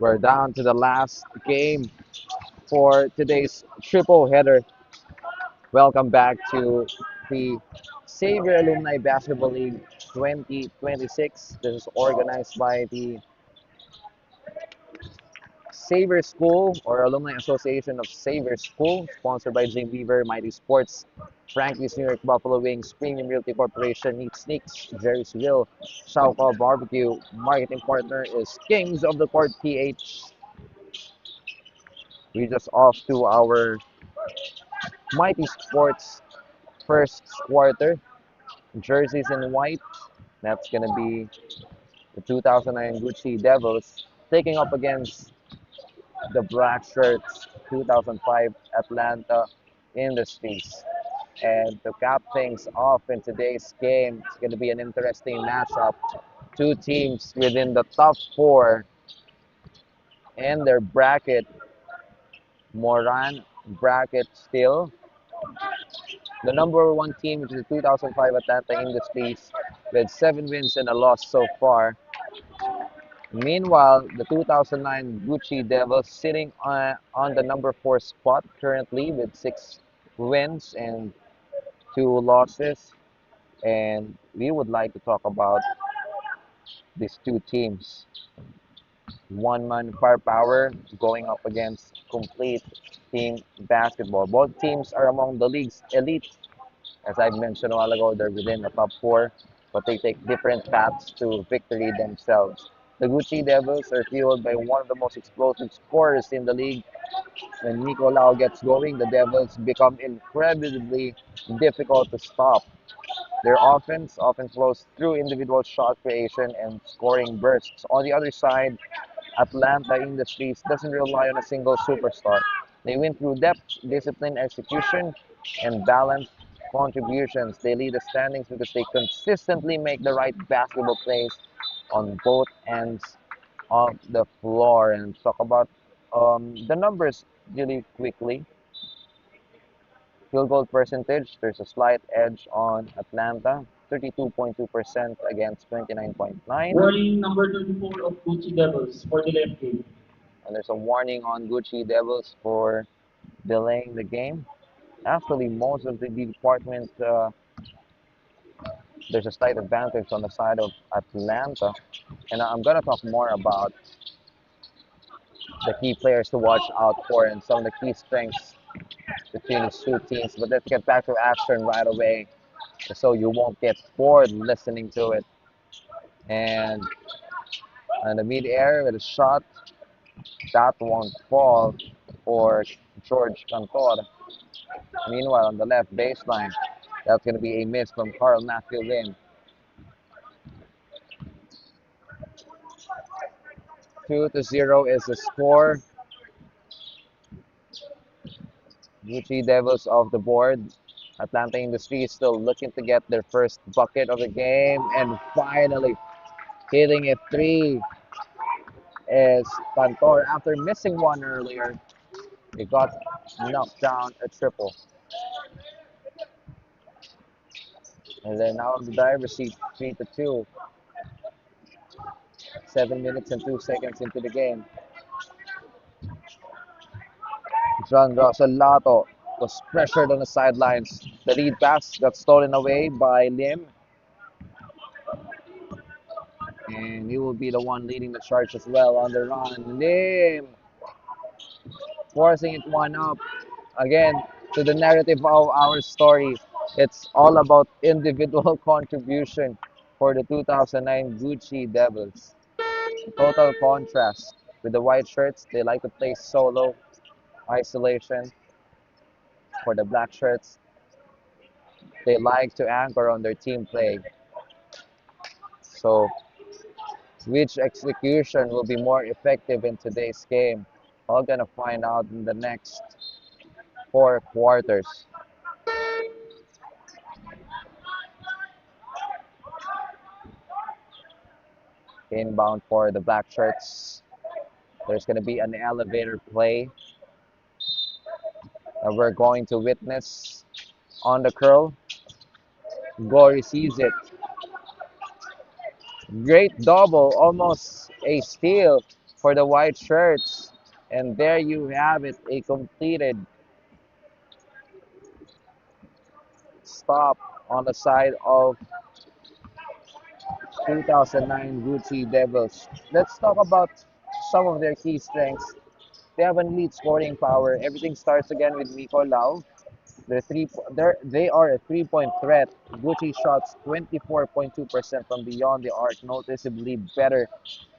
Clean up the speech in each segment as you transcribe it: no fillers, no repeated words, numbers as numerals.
We're down to the last game for today's triple header. Welcome back to the Xavier Alumni Basketball League 2026. This is organized by the Xavier School or Alumni Association of Xavier School, sponsored by Jim Beaver, Mighty Sports, Frankie's New York Buffalo Wings, Premium Realty Corporation, Neat Sneaks, Jerry's Grill, Shauka Barbecue. Marketing partner is Kings of the Court PH. We just off to our Mighty Sports first quarter. Jerseys in white. That's going to be the 2009 Gucci Devils taking up against the Black Shirts 2005 Atlanta Industries. And to cap things off in today's game, it's going to be an interesting matchup. Two teams within the top four in their bracket. Moran bracket still. The number one team, which is the 2005 Atlanta Industries, with 7 wins and a loss so far. Meanwhile, the 2009 Gucci Devils sitting on the number four spot currently with 6 wins and 2 losses. And we would like to talk about these two teams. One-man firepower going up against complete team basketball. Both teams are among the league's elite. As I mentioned a while ago, they're within the top four, but they take different paths to victory themselves. The Gucci Devils are fueled by one of the most explosive scorers in the league. When Nico Lau gets going, the Devils become incredibly difficult to stop. Their offense often flows through individual shot creation and scoring bursts. On the other side, Atlanta Industries doesn't rely on a single superstar. They win through depth, discipline, execution, and balanced contributions. They lead the standings because they consistently make the right basketball plays on both ends of the floor. And talk about the numbers really quickly. Field goal percentage, there's a slight edge on Atlanta, 32.2% against 29.9. Warning number 24 of Gucci Devils for the left game. And there's a warning on Gucci Devils for delaying the game. Actually, most of the department, there's a slight advantage on the side of Atlanta. And I'm going to talk more about the key players to watch out for and some of the key strengths between the two teams. But let's get back to action right away so you won't get bored listening to it. And in the mid-air with a shot, that won't fall for George Cantor. Meanwhile, on the left baseline, that's going to be a miss from Carl Matthew Lim. 2-0 is the score. Gucci Devils off the board. Atlanta Industries still looking to get their first bucket of the game. And finally, hitting a three is Cantor. After missing one earlier, he got knocked down a triple. And then now the driver's seat, 3-2. 7 minutes and 2 seconds into the game. John Rosalato was pressured on the sidelines. The lead pass got stolen away by Lim. And he will be the one leading the charge as well on the run. Lim forcing it one up. Again, to the narrative of our story, it's all about individual contribution for the 2009 Gucci Devils. Total contrast with the white shirts, they like to play solo, isolation. For the black shirts, they like to anchor on their team play. So, which execution will be more effective in today's game? We're gonna find out in the next 4 quarters. Inbound for the black shirts. There's gonna be an elevator play that we're going to witness on the curl. Gory sees it. Great double, almost a steal for the white shirts. And there you have it, a completed stop on the side of 2009 Gucci Devils. Let's talk about some of their key strengths. They have an elite scoring power. Everything starts again with Miko Lau. They are a three-point threat. Gucci shots 24.2% from beyond the arc, noticeably better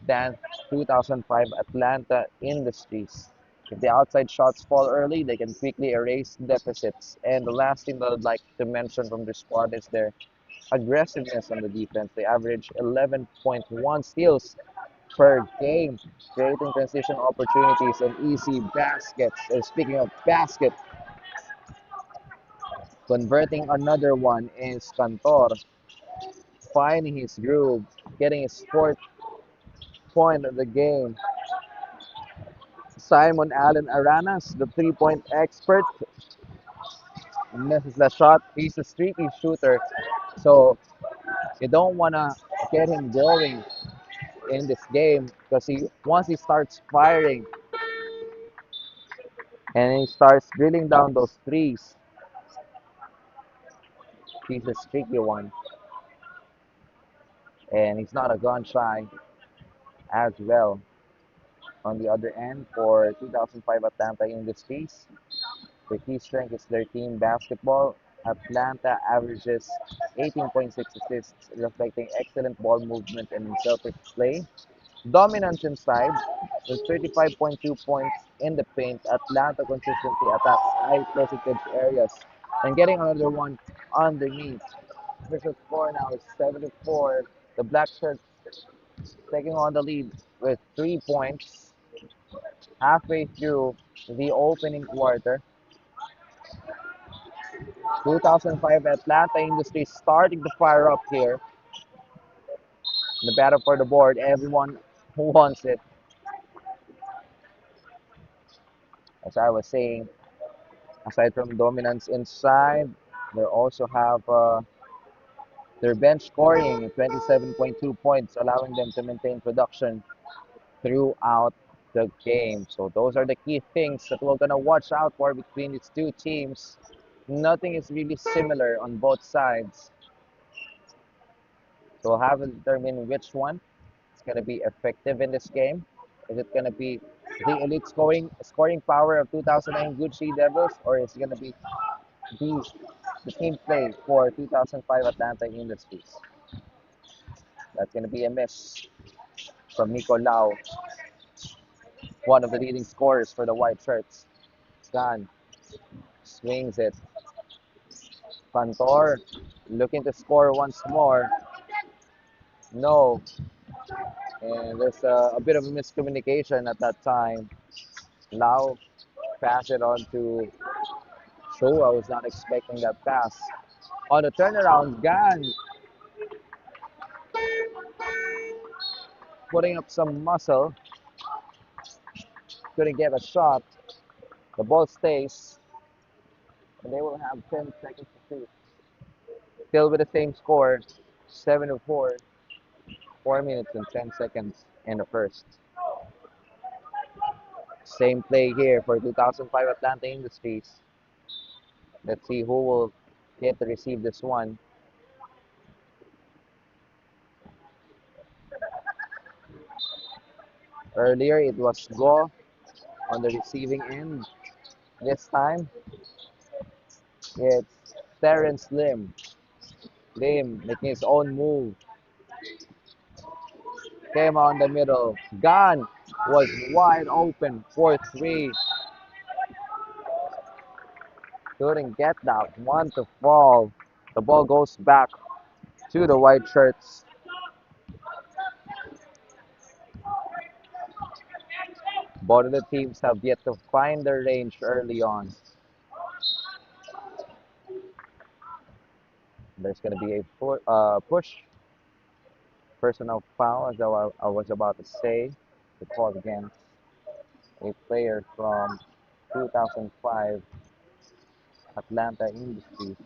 than 2005 Atlanta Industries. If the outside shots fall early, they can quickly erase deficits. And the last thing that I'd like to mention from this squad is their aggressiveness on the defense. They average 11.1 steals per game, creating transition opportunities and easy baskets. And speaking of basket, converting another one is Cantor, finding his groove, getting his fourth point of the game. Simon Allen Aranas, the three-point expert, misses the shot. He's a streaky shooter, so you don't want to get him going in this game because once he starts firing and he starts drilling down those threes, he's a streaky one, and he's not a gun shy as well. On the other end, for 2005 Atlanta Industries, the key strength is their team basketball. Atlanta averages 18.6 assists, reflecting excellent ball movement and Celtics play. Dominance inside, with 35.2 points in the paint, Atlanta consistently attacks high percentage areas and getting another one underneath. Official score now is 7-4. The Black Shirts taking on the lead with 3 points halfway through the opening quarter. 2005 Atlanta Industries starting to fire up here. The battle for the board, everyone who wants it. As I was saying, aside from dominance inside, they also have their bench scoring 27.2 points, allowing them to maintain production throughout the game. So those are the key things that we're gonna watch out for between these two teams. Nothing is really similar on both sides. So we'll have to determine which one is gonna be effective in this game. Is it gonna be the elite scoring power of 2009 Gucci Devils, or is it gonna be the the team play for 2005 Atlanta Industries? That's gonna be a miss from Nico Lau, one of the leading scorers for the white shirts. Scan swings it. Cantor looking to score once more. No, and there's a bit of a miscommunication at that time. Lau pass it on to Show. I was not expecting that pass. On the turnaround, Gan putting up some muscle. Couldn't get a shot. The ball stays, and they will have 10 seconds to shoot. Still with the same score, 7-4, 4 minutes and 10 seconds in the first. Same play here for 2005 Atlanta Industries. Let's see who will get to receive this one. Earlier, it was Go on the receiving end. This time, it's Terrence Lim. Lim making his own move. Came on the middle. Gun was wide open for three. Couldn't get that one to fall. The ball goes back to the white shirts. Both of the teams have yet to find their range early on. There's going to be a push personal foul, as I was about to say, to call against a player from 2005 Atlanta Industries.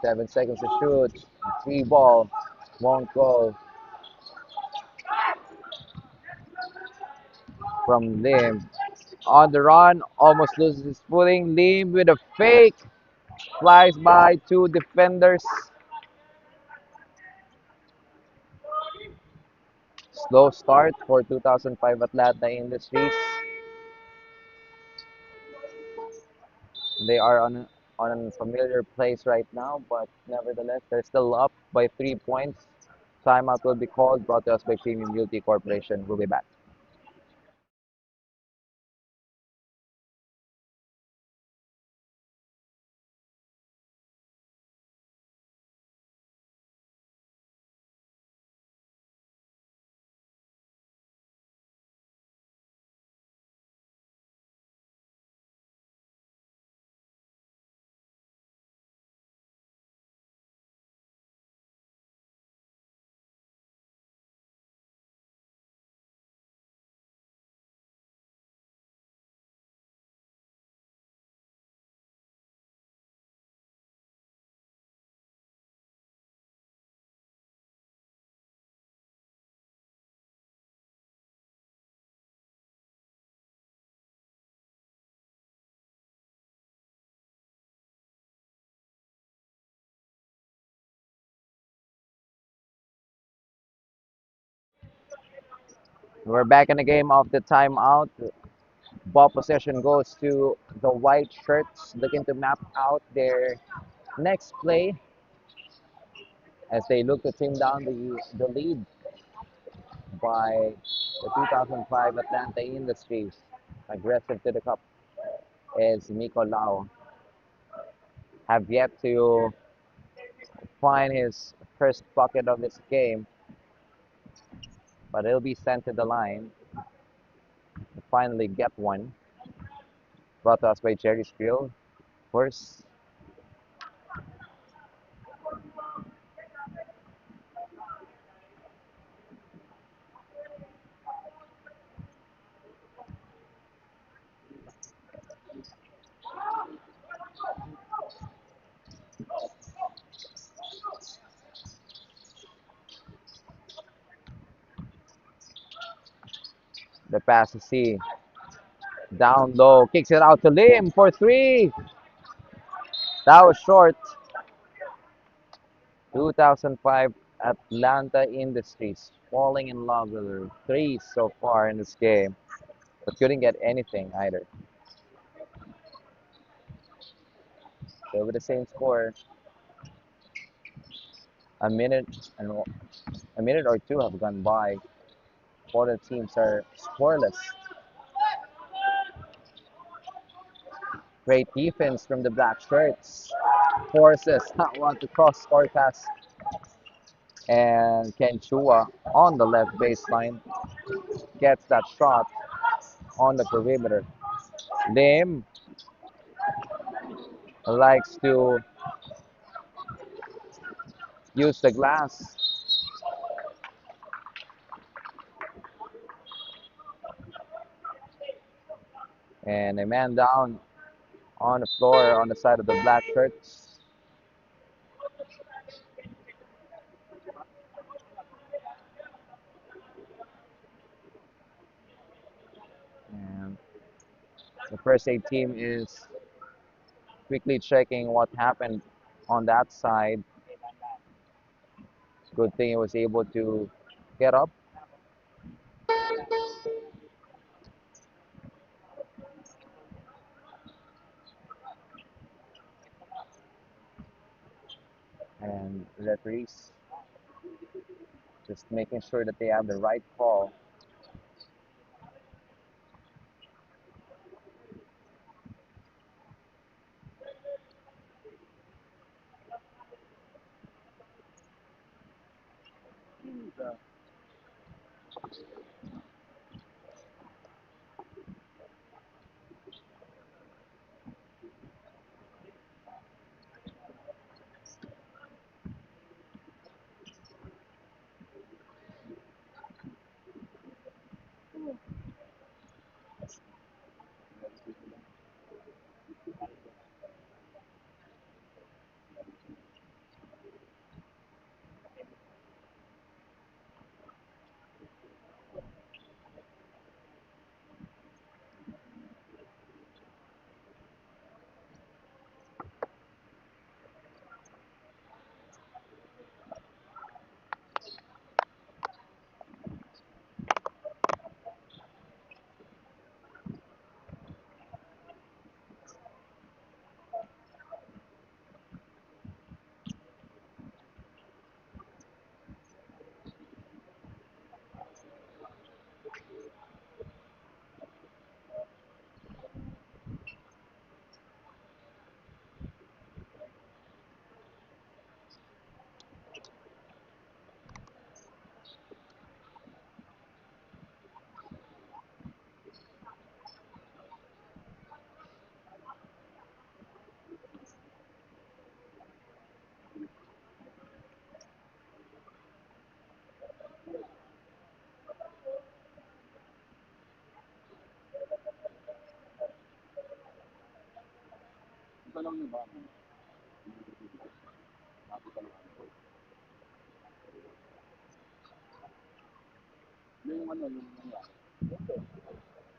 7 seconds to shoot. Three ball. Won't go from Lim. On the run, almost loses his footing. Lim with a fake. Flies by two defenders. Slow start for 2005 Atlanta Industries. They are on a familiar place right now, but nevertheless, they're still up by 3 points. Timeout will be called, brought to us by Premium Beauty Corporation. We'll be back. We're back in the game of the timeout. Ball possession goes to the white shirts, looking to map out their next play as they look to trim down the lead by the 2005 Atlanta Industries. Aggressive to the cup is Miko Lau. Have yet to find his first bucket of this game, but he'll be sent to the line to finally get one. Brought to us by Jerry Spiel. First, the pass to C. Down low, kicks it out to Lim for three. That was short. 2005 Atlanta Industries falling in love with their threes so far in this game, but couldn't get anything either. So with the same score, a minute and a minute or two have gone by. Both the teams are scoreless. Great defense from the black shirts. Forces that one to cross court pass, and Ken Chua on the left baseline gets that shot on the perimeter. Lim likes to use the glass, and a man down on the floor on the side of the black shirts. And the first aid team is quickly checking what happened on that side. Good thing he was able to get up. And referees just making sure that they have the right call.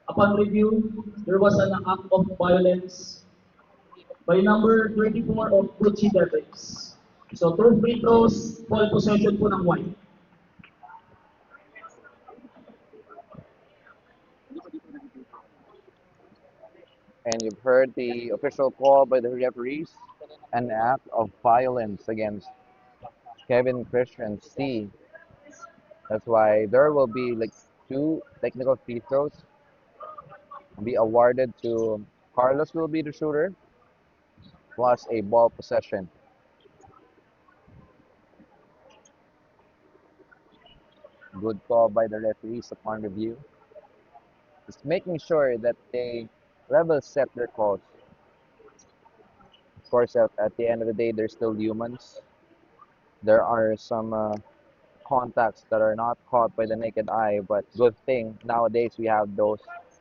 Upon review, there was an act of violence by number 24 of Gucci Devils. So, two free throws, ball possession po ng white. And you've heard the official call by the referees, an act of violence against Kevin Christian C. That's why there will be like two technical free throws be awarded to Carlos will be the shooter plus a ball possession. Good call by the referees upon review. Just making sure that they level set their calls. Of course, at the end of the day, they're still humans. There are some contacts that are not caught by the naked eye, but good thing nowadays we have those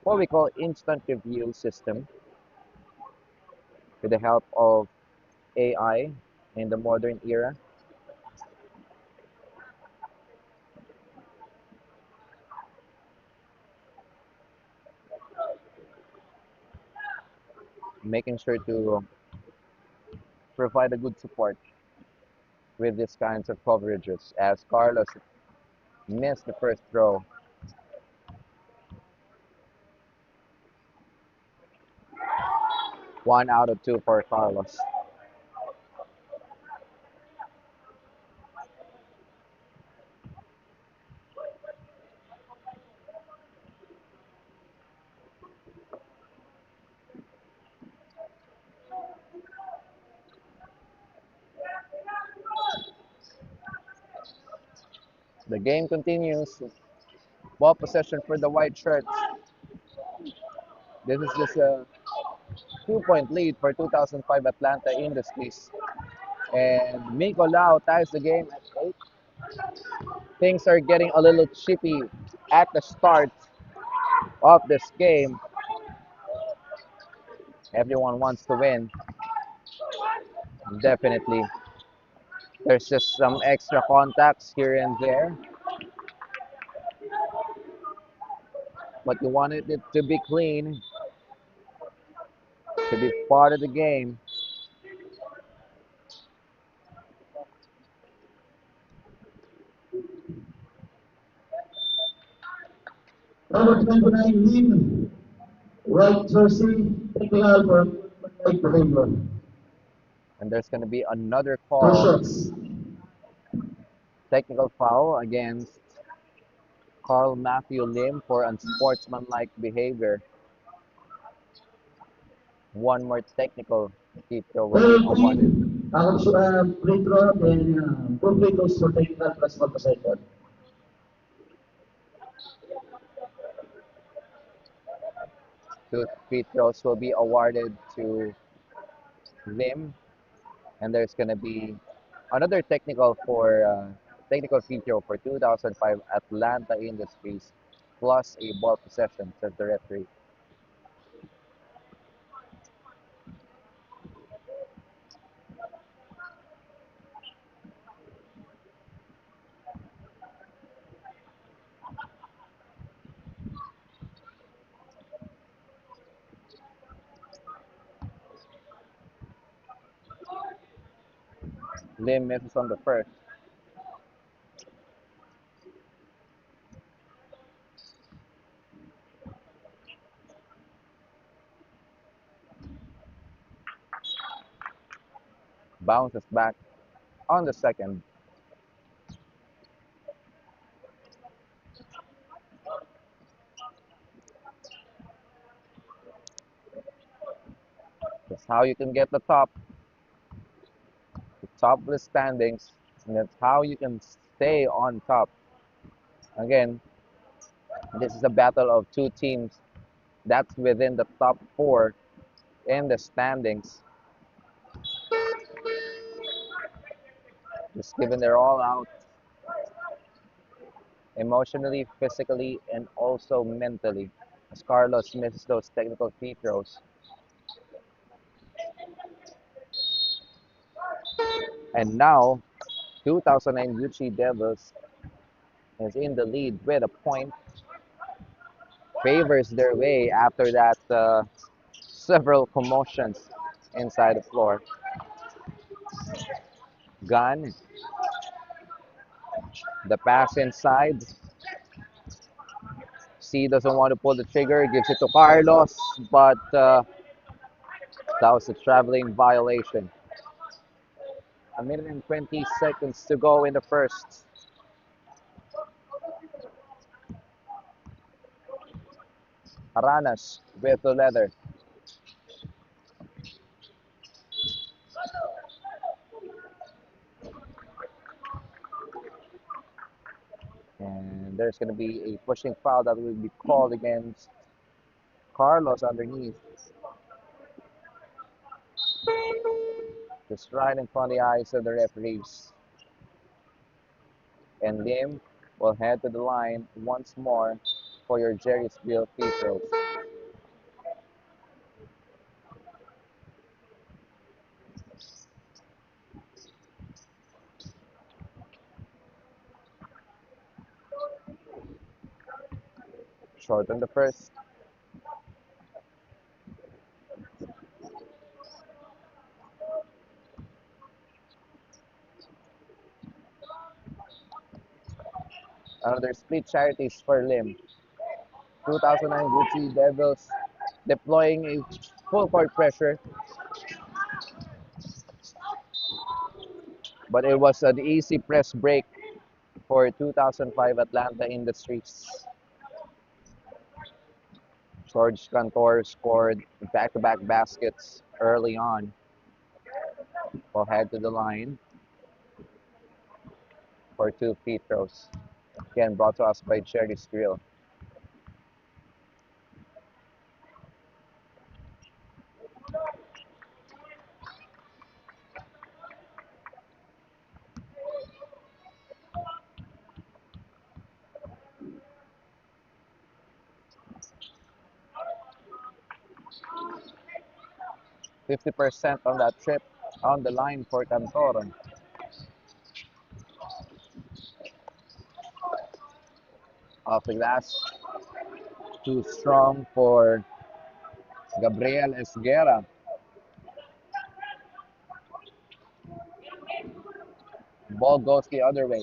what we call instant review system with the help of AI in the modern era, making sure to provide a good support with these kinds of coverages. As Carlos missed the first throw, 1 out of 2 for Carlos. The game continues. Ball possession for the white shirts. This is just a 2-point lead for 2005 Atlanta Industries. And Miko Lau ties the game at 8. Things are getting a little chippy at the start of this game. Everyone wants to win. Definitely. There's just some extra contacts here and there. But you wanted it to be clean, to be part of the game. Number 29, Lim. Right jersey, technical for right behavior. And there's going to be another Two call. shots. Technical foul against Carl Matthew Lim for unsportsmanlike behavior. One more technical free throw will be awarded. 13, free throw and two free throws for technical plus one possession. Two free throws will be awarded to Lim, and there's going to be another technical free throw for 2005 Atlanta Industries plus a ball possession, says the referee. Lim misses on the first. Bounces back on the second. That's how you can get the top of the standings, and that's how you can stay on top. Again, this is a battle of two teams that's within the top four in the standings. Just given they're all out emotionally, physically, and also mentally. As Carlos misses those technical free throws. And now, 2009 Gucci Devils is in the lead with a point, favors their way after that several commotions inside the floor. Gun, the pass inside. C doesn't want to pull the trigger, gives it to Carlos, but that was a traveling violation. A minute and 20 seconds to go in the first. Aranas with the leather. And there's going to be a pushing foul that will be called against Carlos underneath. Just right in front of the eyes of the referees. And Lim will head to the line once more for your Jerry's Bill free throws. Short on the first. Another split charities for Lim. 2009 Gucci Devils deploying a full court pressure, but it was an easy press break for 2005 Atlanta Industries. George Cantor scored back-to-back baskets early on. Will head to the line for two free throws. Again, brought to us by Cherry's Grill. %50 on that trip on the line for Cantor. Off the glass, too strong for Gabriel Esguerra. Ball goes the other way.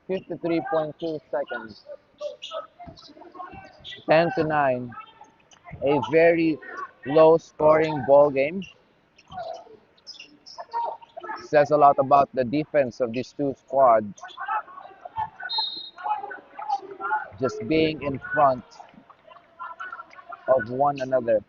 53.2 seconds. 10-9. A very low scoring ball game. Says a lot about the defense of these two squads. Just being in front of one another.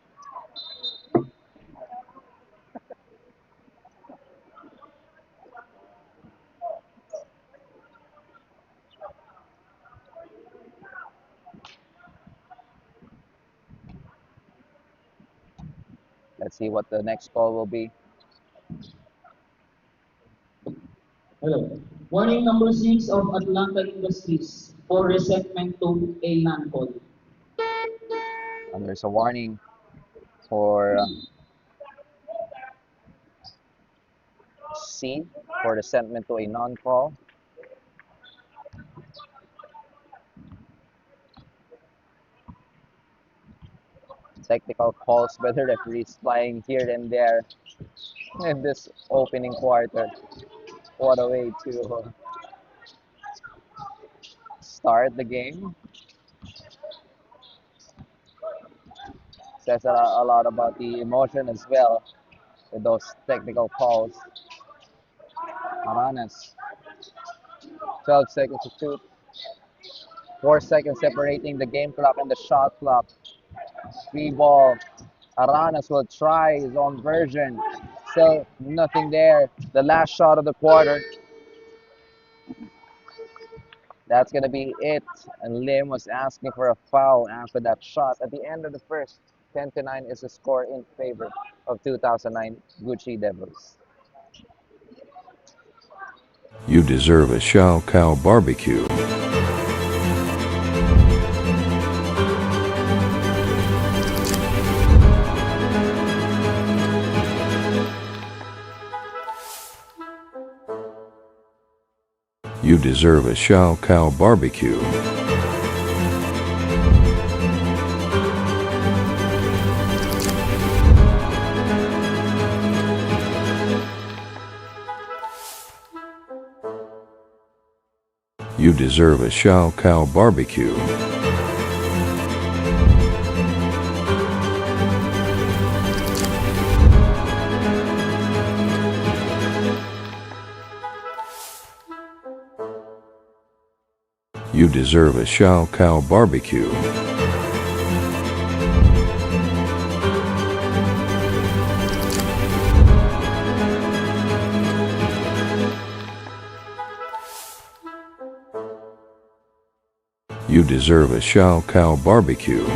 Let's see what the next call will be. Hello. Warning number 6 of Atlanta Industries for resentment to a non-call. And there's a warning for C for the sentiment to a non-call. Technical calls by the referees flying here and there in this opening quarter. What a way to start the game. Says a lot about the emotion as well with those technical calls. Aranas, 12 seconds to shoot. 4 seconds separating the game clock and the shot clock. Free ball. Aranas will try his own version. Still nothing there. The last shot of the quarter. That's going to be it. And Lim was asking for a foul after that shot. At the end of the first, 10-9 is the score in favor of 2009 Gucci Devils. You deserve a Shao Cow barbecue. You deserve a Shao Cow barbecue. You deserve a Shao Cow barbecue. You deserve a Shao Cow barbecue. You deserve a Shao Cow barbecue.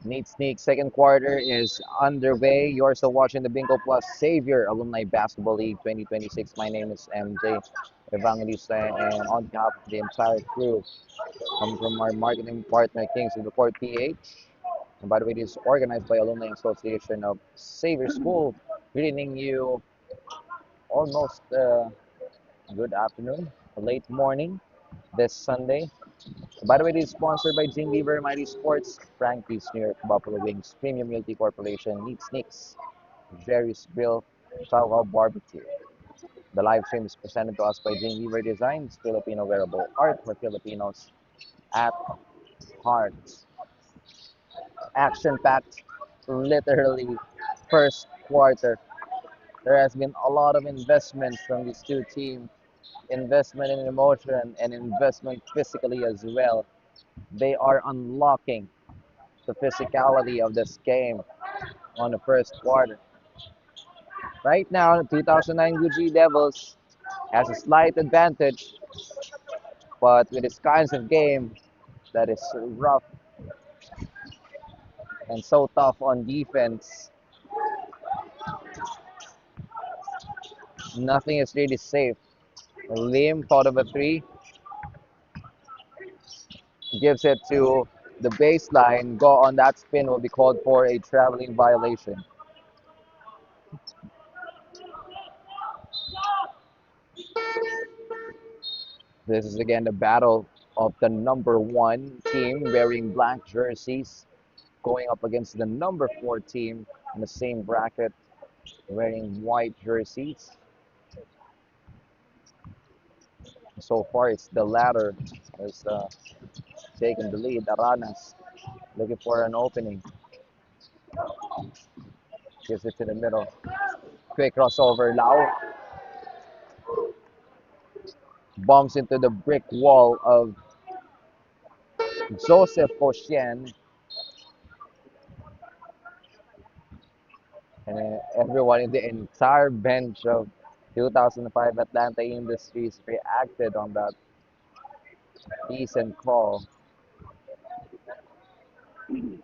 Neat Sneak second quarter is underway. You're still watching the Bingo Plus Savior Alumni Basketball League 2026. My name is MJ Evangelista, and on behalf of the entire crew, coming from our marketing partner, Kings of the Court PH. And by the way, this is organized by Alumni Association of Savior School, greeting you almost good afternoon, late morning this Sunday. By the way, this is sponsored by Jing Beaver, Mighty Sports, Frankie's New York Buffalo Wings, Premium Multi Corporation, Neat Sneaks, Jerry's Grill, Chow Barbecue. The live stream is presented to us by Jing Beaver Designs, Filipino wearable art for Filipinos at heart. Action-packed, literally first quarter. There has been a lot of investment from these two teams, investment in emotion and investment physically as well. They are unlocking the physicality of this game on the first quarter. Right now, the 2009 Gucci Devils has a slight advantage, but with this kinds of game that is rough and so tough on defense, nothing is really safe. Lim thought of a three, gives it to the baseline. Go on that spin will be called for a traveling violation. This is again the battle of the number one team wearing black jerseys going up against the number four team in the same bracket wearing white jerseys. So far, it's the latter has taken the lead. Aranas looking for an opening. Gives it to the middle. Quick crossover. Lau bumps into the brick wall of Joseph Koshen. And everyone in the entire bench of 2005 Atlanta Industries reacted on that decent call.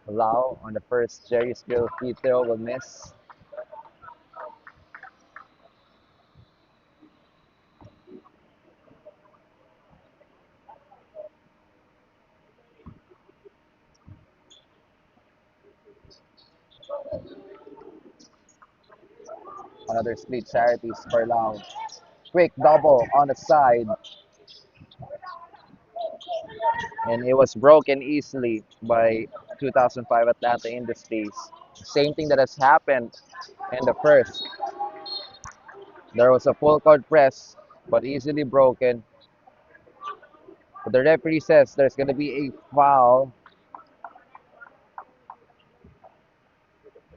Lau on the first Jerry Skill free throw will miss. Another split charities for Lau. Quick double on the side. And it was broken easily by 2005 Atlanta Industries. Same thing that has happened in the first. There was a full court press, but easily broken. But the referee says there's going to be a foul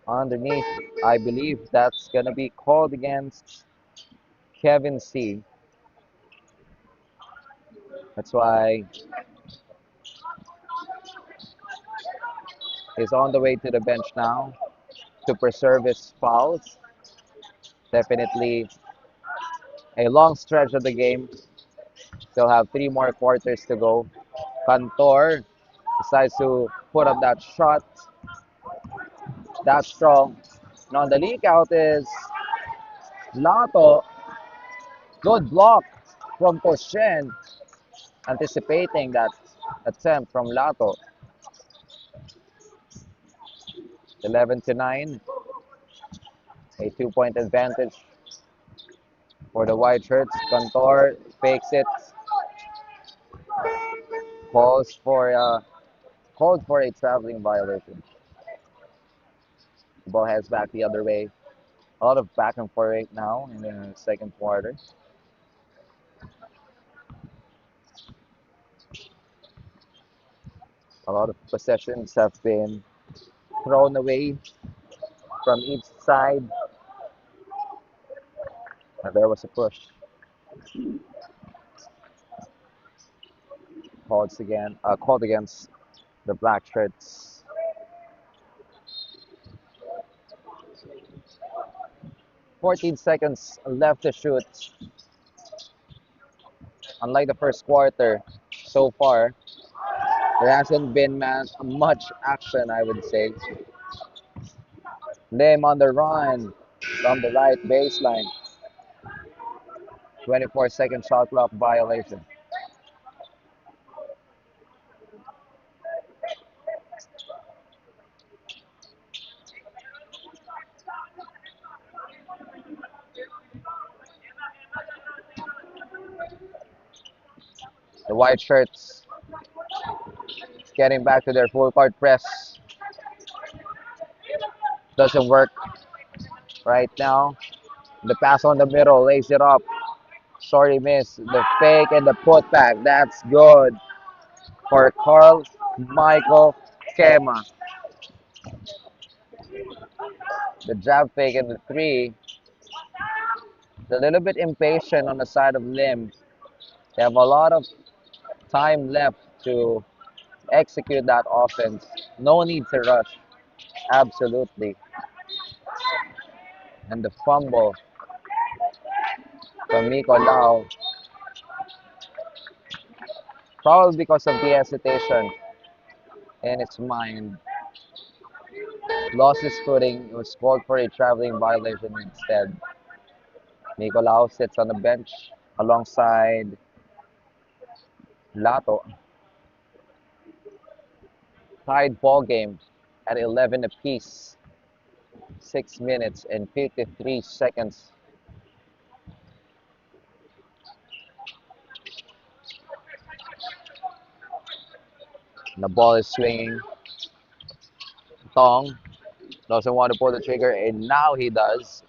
underneath. I believe that's going to be called against Kevin C. That's why he's on the way to the bench now to preserve his fouls. Definitely a long stretch of the game. Still have three more quarters to go. Cantor decides to put up that shot. That's strong. Now the leak out is Lato. Good block from Koshen. Anticipating that attempt from Lato. 11 to 9. A 2-point advantage for the white shirts. Cantor fakes it, calls for a called for a traveling violation. The ball heads back the other way. A lot of back and forth right now in the second quarter. A lot of possessions have been thrown away from each side. And there was a push. Called against the black shirts. 14 seconds left to shoot. Unlike the first quarter, so far, there hasn't been much action, I would say. Lim on the run from the right baseline. 24-second shot clock violation. The white shirts getting back to their full court press. Doesn't work right now. The pass on the middle, lays it up. Sorry, miss. The fake and the putback. That's good for Carl Michael Kema. The jab fake and the three. A little bit impatient on the side of Lim. They have a lot of time left to execute that offense. No need to rush. Absolutely. And the fumble from Miko Lau, probably because of the hesitation in its mind, lost his footing. It was called for a traveling violation instead. Miko Lau sits on the bench alongside Lato. Tied ball game at 11 apiece. 6 minutes and 53 seconds. The ball is swinging. Tong doesn't want to pull the trigger, and now he does.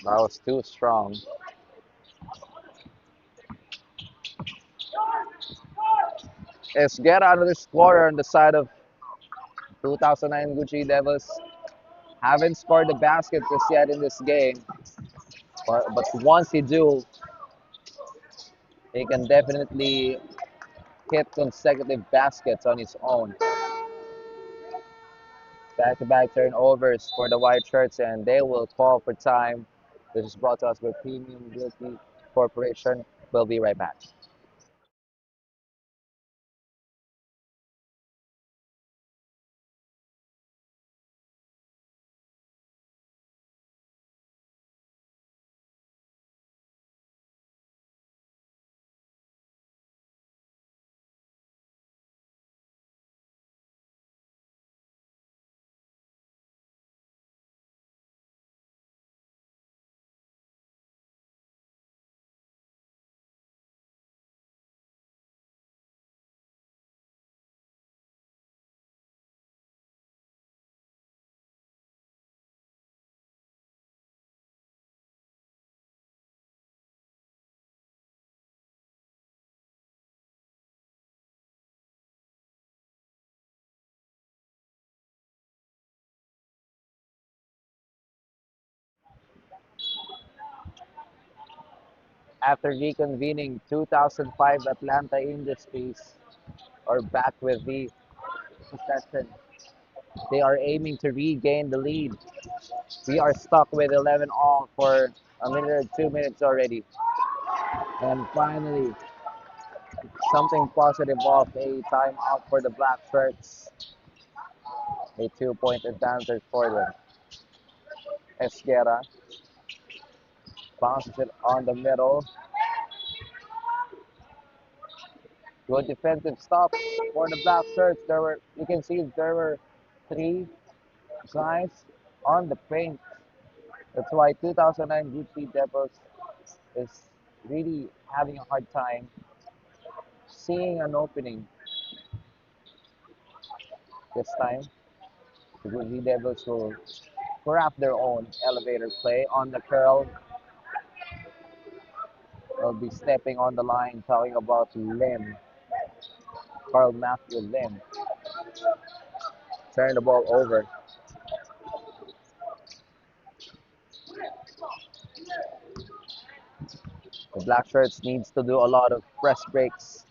That was too strong. Let's get out of this scorer on the side of 2009 Gucci Devils. Haven't scored the basket just yet in this game, but once he do, he can definitely hit consecutive baskets on his own. Back-to-back turnovers for the white shirts, and they will call for time. This is brought to us by Premium Guilty Corporation. We'll be right back. After reconvening 2005 Atlanta Industries are back with the possession. They are aiming to regain the lead. We are stuck with 11 all for a minute or 2 minutes already. And finally, something positive off a timeout for the black shirts. A 2-point advantage for them. Esguerra bounces it on the middle. Good defensive stop for the black shirts. You can see there were three guys on the paint. That's why 2009 Gucci Devils is really having a hard time seeing an opening this time. The Gucci Devils will craft their own elevator play on the curl. They'll be stepping on the line, talking about Lim, Carl Matthew Lim. Turn the ball over. The Black Shirts needs to do a lot of press breaks,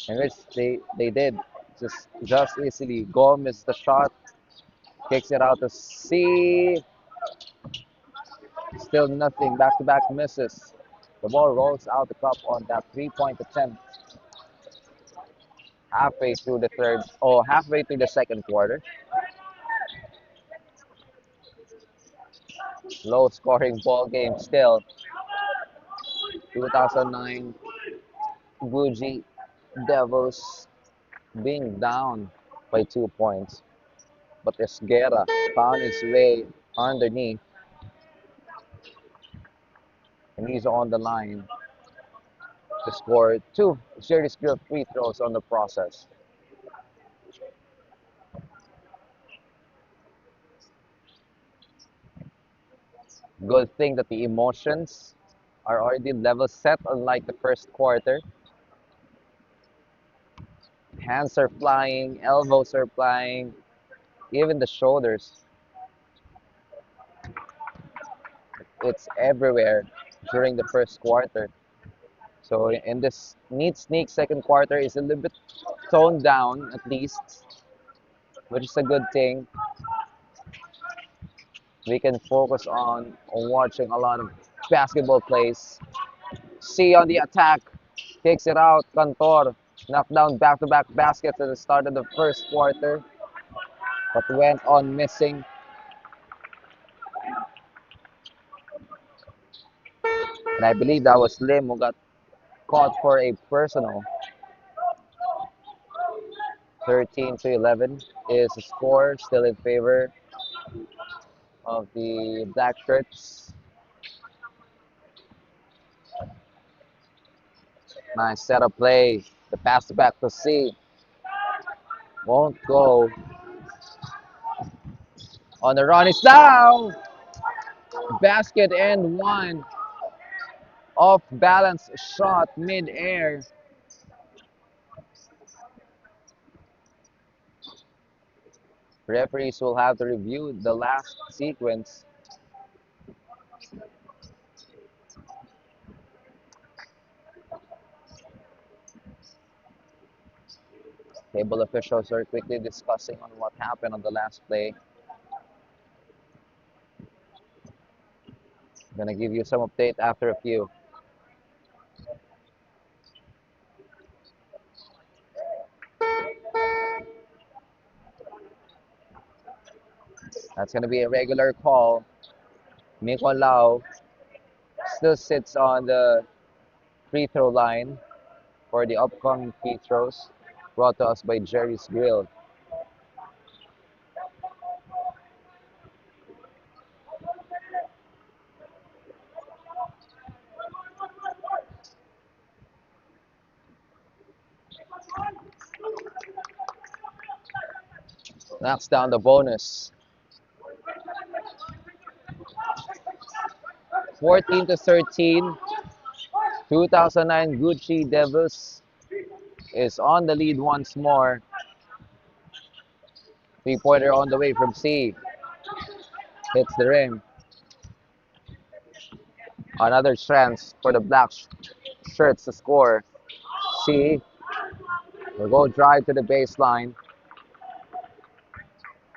in which they did just easily. Gomez the shot, kicks it out to C. Still nothing. Back-to-back misses. The ball rolls out the cup on that three-point attempt. Halfway through the second quarter. Low-scoring ball game still. 2009 Gucci Devils being down by 2 points. But Esguerra found his way underneath, and he's on the line to score two series field free throws on the process. Good thing that the emotions are already level set, unlike the first quarter. Hands are flying, elbows are flying, even the shoulders. It's everywhere during the first quarter. So in this neat sneak second quarter is a little bit toned down at least, which is a good thing. We can focus on watching a lot of basketball plays. C on the attack, kicks it out. Cantor knocked down back-to-back baskets at the start of the first quarter, but went on missing. And I believe that was Lim who got caught for a personal. 13-11 is the score, still in favor of the Black Shirts. Nice setup play. The pass back to C. Won't go. On the run, it's down. Basket and one. Off balance shot mid-air. Referees will have to review the last sequence. Table officials are quickly discussing on what happened on the last play. Gonna give you some update after a few. That's gonna be a regular call. Miko Lau still sits on the free throw line for the upcoming free throws, brought to us by Jerry's Grill. Knocks down the bonus. 14-13. 2009 Gucci Devils is on the lead once more. Three-pointer on the way from C. Hits the rim. Another chance for the Black Shirts to score. C will go drive to the baseline.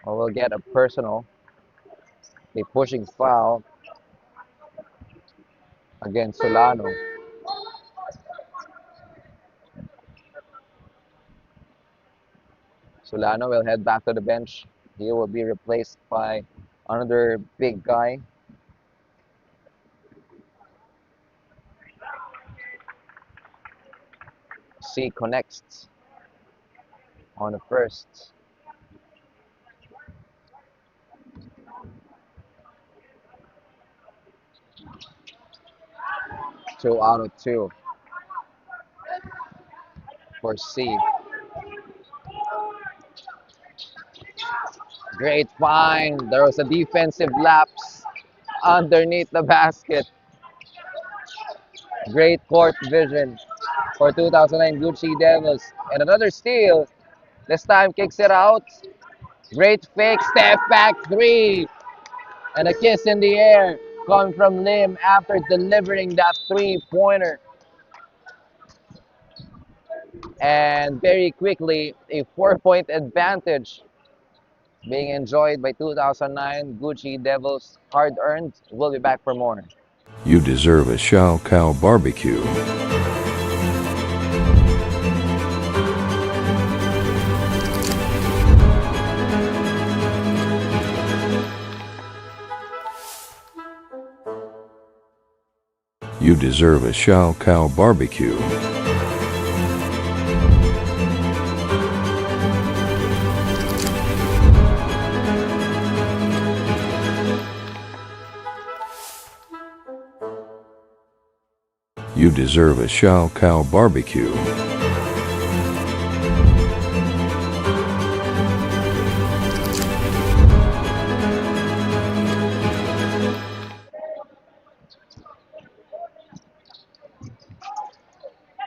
Or will get a personal. A pushing foul against Solano. Solano will head back to the bench. He will be replaced by another big guy. C connects on the first. 2 out of 2 for C. Great find. There was a defensive lapse underneath the basket. Great court vision for 2009 Gucci Devils. And another steal. This time kicks it out. Great fake, step back three. And a kiss in the air coming from Lim after delivering that three-pointer. And very quickly, a 4-point advantage being enjoyed by 2009 Gucci Devils. Hard earned. We'll be back for more. You deserve a Shao Cow barbecue. You deserve a Shao Cow barbecue. You deserve a Shao Cow barbecue.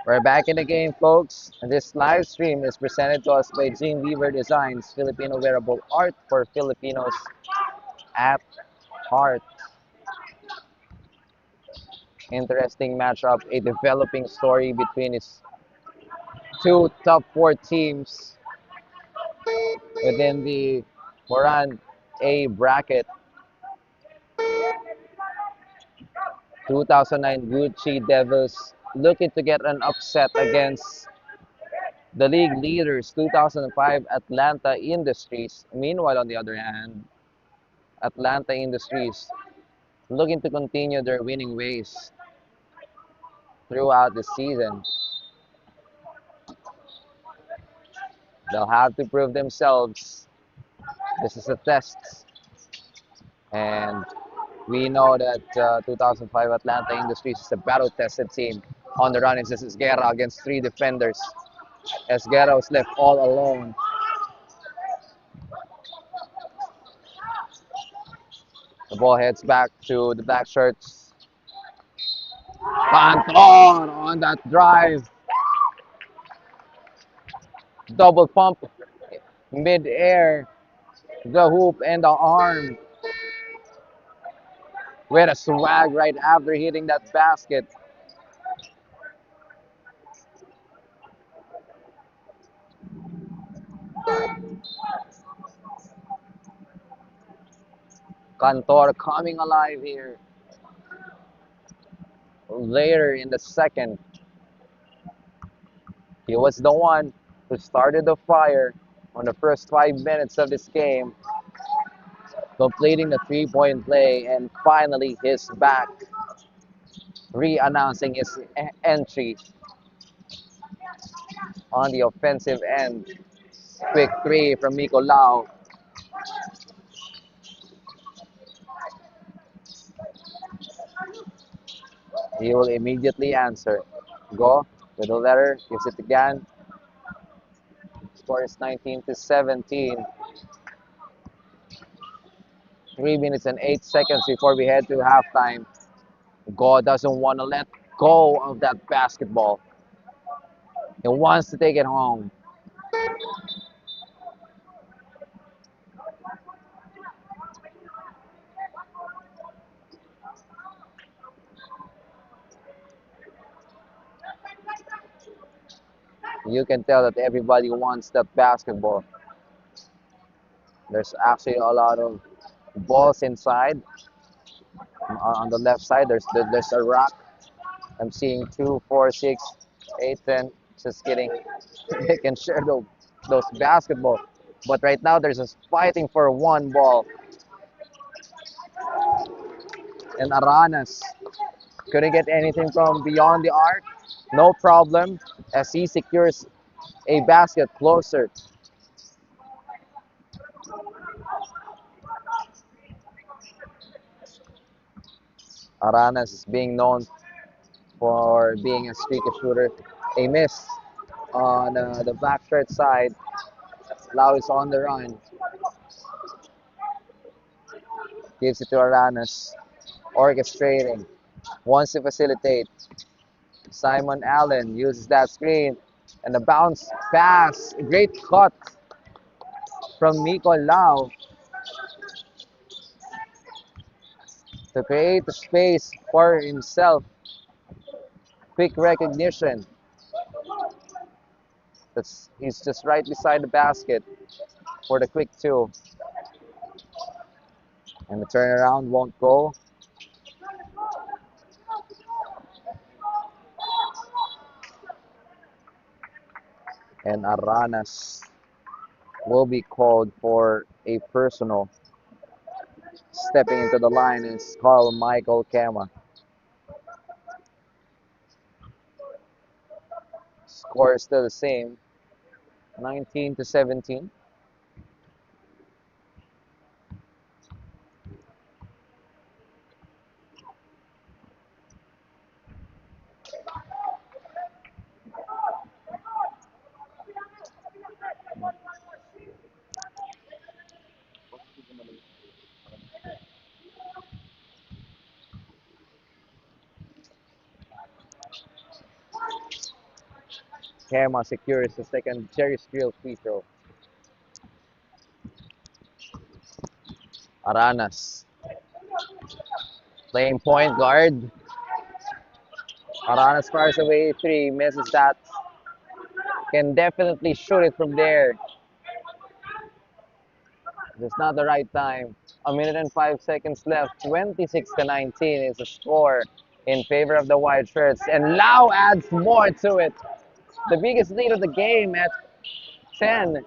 We're back in the game, folks. And this live stream is presented to us by Gene Weaver Designs, Filipino wearable art for Filipinos at heart. Interesting matchup, a developing story between its two top 4 teams within the Moran A bracket. 2009 Gucci Devils looking to get an upset against the league leaders, 2005 Atlanta Industries. Meanwhile, on the other hand, Atlanta Industries looking to continue their winning ways throughout the season. They'll have to prove themselves. This is a test. And we know that 2005 Atlanta Industries is a battle-tested team. On the run is Esguerra against 3 defenders. Esguerra was left all alone. The ball heads back to the black shirts. Cantor on that drive. Double pump mid-air. The hoop and the arm. With a swag right after hitting that basket. Cantor coming alive here. Later in the second, he was the one who started the fire on the first 5 minutes of this game, completing the three-point play, and finally he's back, re-announcing his entry on the offensive end. Quick three from Nicolau. He will immediately answer. Go with the letter, gives it again. Score is 19-17. 3 minutes and 8 seconds before we head to halftime. Go doesn't want to let go of that basketball. He wants to take it home. You can tell that everybody wants that basketball. There's actually a lot of balls inside. On the left side, there's a rack. I'm seeing 2, 4, 6, 8, 10. Just kidding. They can share those basketball. But right now, there's just fighting for one ball. And Aranas couldn't get anything from beyond the arc. No problem as he secures a basket closer. Aranas is being known for being a streaky shooter. A miss on the black shirt side. Lau is on the run. Gives it to Aranas. Orchestrating. Wants to facilitate. Simon Allen uses that screen. And the bounce pass. Great cut from Miko Lau to create a space for himself. Quick recognition. He's just right beside the basket for the quick two. And the turnaround won't go. And Aranas will be called for a personal. Stepping into the line is Carl Michael Kama. Score is still the same, 19-17. Kama secures the second Jerry Skrill free throw. Aranas playing point guard. Aranas fires away three, misses that. Can definitely shoot it from there. It's not the right time. A minute and 5 seconds left. 26-19 is the score in favor of the white shirts. And Lau adds more to it. The biggest lead of the game at 10.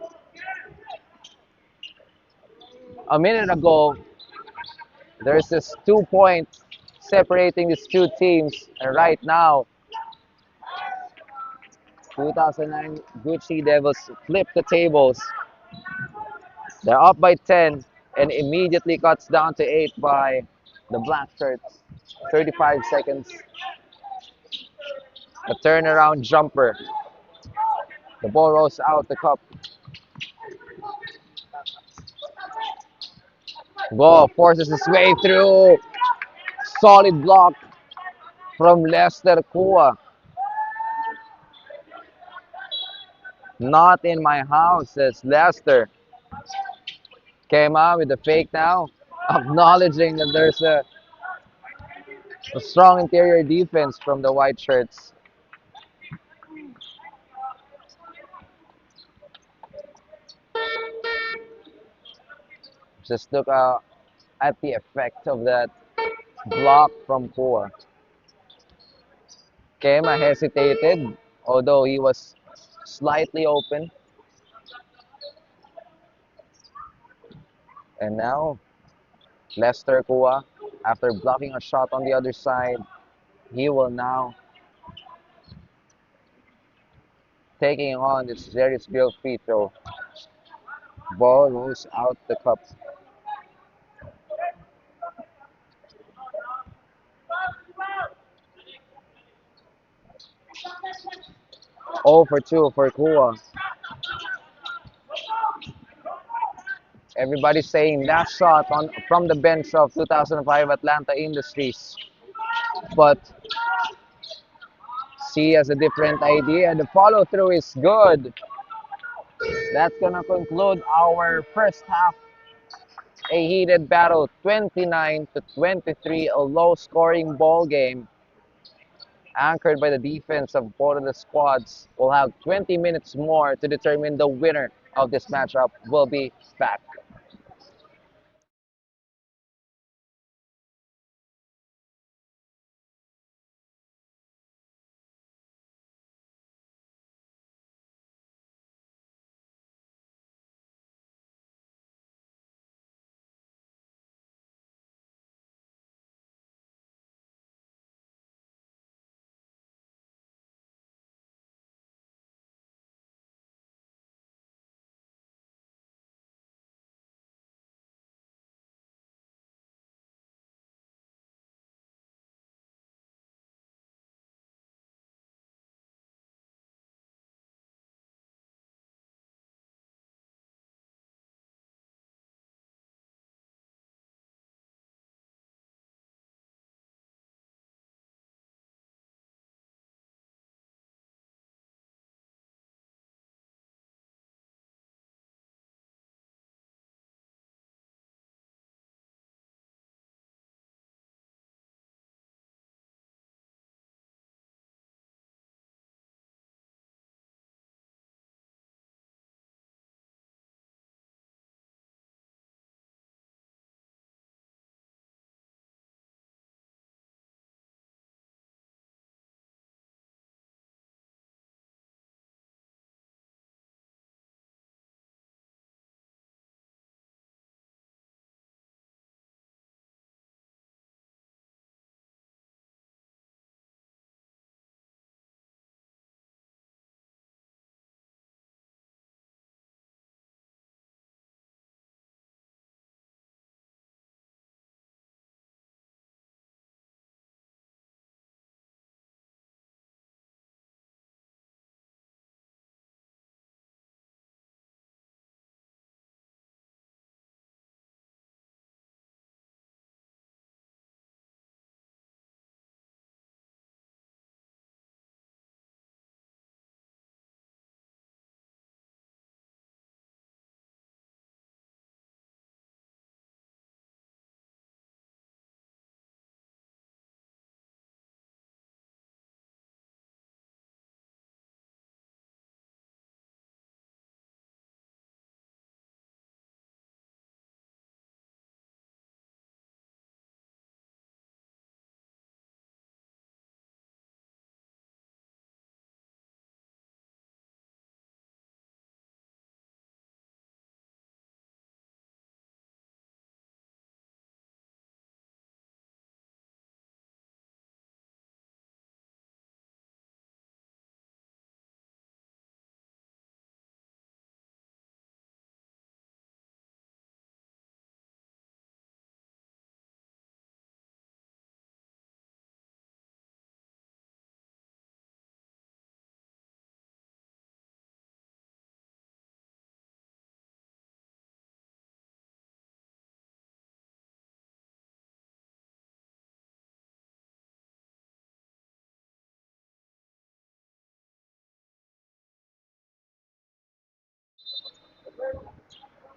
A minute ago, there's this 2 point separating these two teams. And right now, 2009 Gucci Devils flip the tables. They're up by 10 and immediately cuts down to 8 by the black shirts. 35 seconds. A turnaround jumper. The ball rolls out the cup. Ball forces its way through. Solid block from Lester Kua. Not in my house, says Lester. Came out with the fake now, acknowledging that there's a strong interior defense from the white shirts. Just look at the effect of that block from Kua. Kema hesitated, although he was slightly open. And now, Lester Kua, after blocking a shot on the other side, he will now taking on this Jerry's Grill free throw. Ball rolls out the cup. 0 for 2 for Kua. Everybody's saying last shot from the bench of 2005 Atlanta Industries. But C has a different idea. The follow through is good. That's going to conclude our first half. A heated battle, 29-23, a low scoring ball game. Anchored by the defense of both of the squads. We'll have 20 minutes more to determine the winner of this matchup. We'll be back.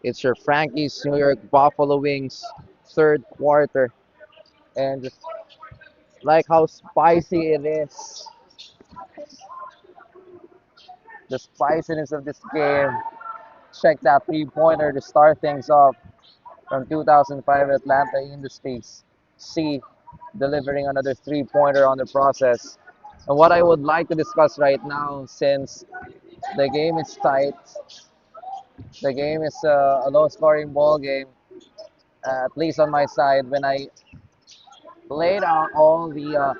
It's your Frankie's New York Buffalo Wings third quarter. And just like how spicy it is, the spiciness of this game. Check that three-pointer to start things off from 2005 Atlanta Industries. C delivering another three-pointer on the process. And what I would like to discuss right now, since the game is tight, the game is a low-scoring ball game, at least on my side, when I laid out all the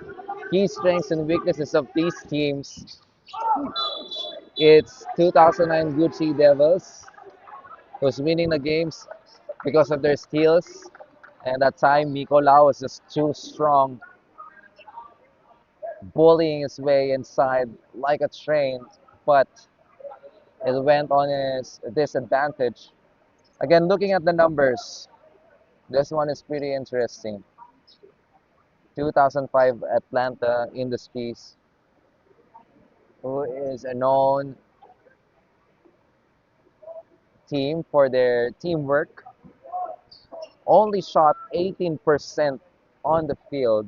key strengths and weaknesses of these teams, it's 2009 Gucci Devils who's winning the games because of their skills. And that time, Miko Lau was just too strong, bullying his way inside like a train, but it went on his disadvantage. Again, looking at the numbers, this one is pretty interesting. 2005 Atlanta Industries, who is a known team for their teamwork, only shot 18% on the field,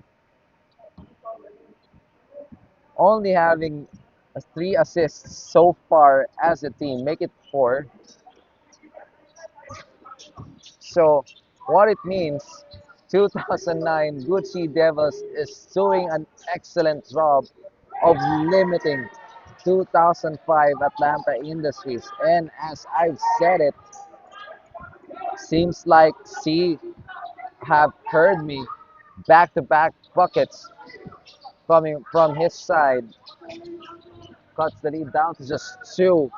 only having three assists so far as a team, make it four. So what it means, 2009 Gucci Devils is doing an excellent job of limiting 2005 Atlanta Industries. And as I've said it, seems like C have heard me. Back-to-back buckets coming from his side. Cuts the lead down to just two.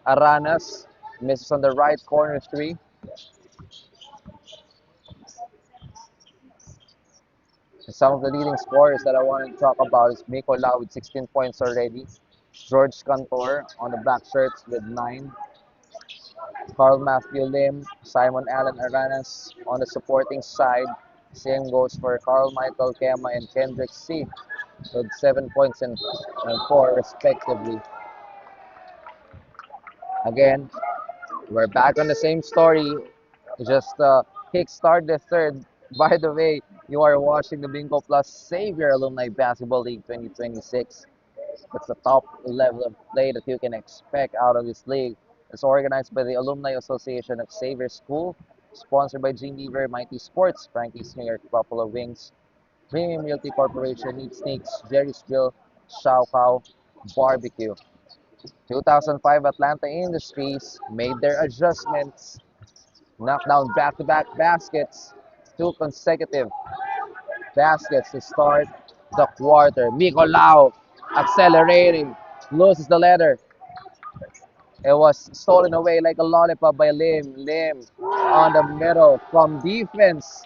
Aranas misses on the right corner three. Some of the leading scorers that I want to talk about is Miko Lau with 16 points already. George Cantor on the black shirts with 9. Carl Matthew Lim, Simon Allen Aranas on the supporting side. Same goes for Carl Michael Kema and Kendrick C with 7 points and 4 respectively. Again, we're back on the same story. Just kickstart the third. By the way, you are watching the Bingo Plus Savior Alumni Basketball League 2026. It's the top level of play that you can expect out of this league. It's organized by the Alumni Association of Xavier School, sponsored by Gene Lever, Mighty Sports, Frankie's New York Buffalo Wings, Premium Realty Corporation, Eat Sneaks, Jerry's Grill, Shao Kao, Barbecue. 2005 Atlanta Industries made their adjustments, knocked down back-to-back baskets, two consecutive baskets to start the quarter. Miko Lau accelerating, loses the letter. It was stolen away like a lollipop by Lim. Lim on the middle from defense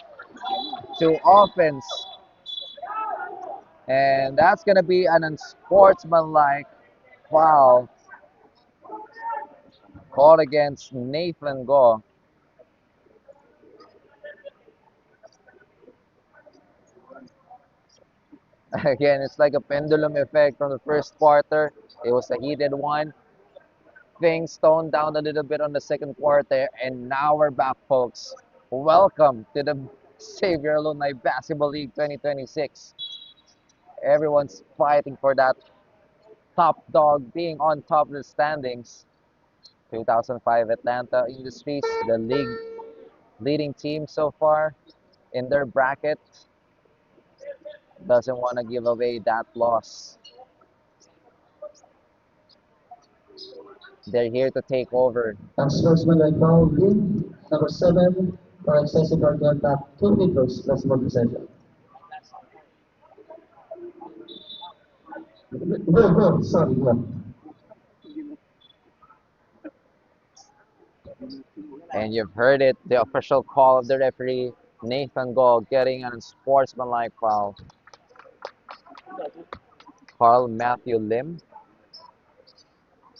to offense. And that's going to be an unsportsmanlike foul called against Nathan Go. Again, it's like a pendulum effect from the first quarter. It was a heated one. Things toned down a little bit on the second quarter, and now we're back, folks. Welcome to the Xavier Alumni Basketball League 2026. Everyone's fighting for that top dog being on top of the standings. 2005 Atlanta Industries, the league leading team so far in their bracket, doesn't want to give away that loss. They're here to take over. Sportsmanlike foul, game number 7 for excessive hard contact, 2 free throws, plus 1 possession. Go, sorry, go. And you've heard it, the official call of the referee, Nathan Go getting an unsportsmanlike foul. Carl Matthew Lim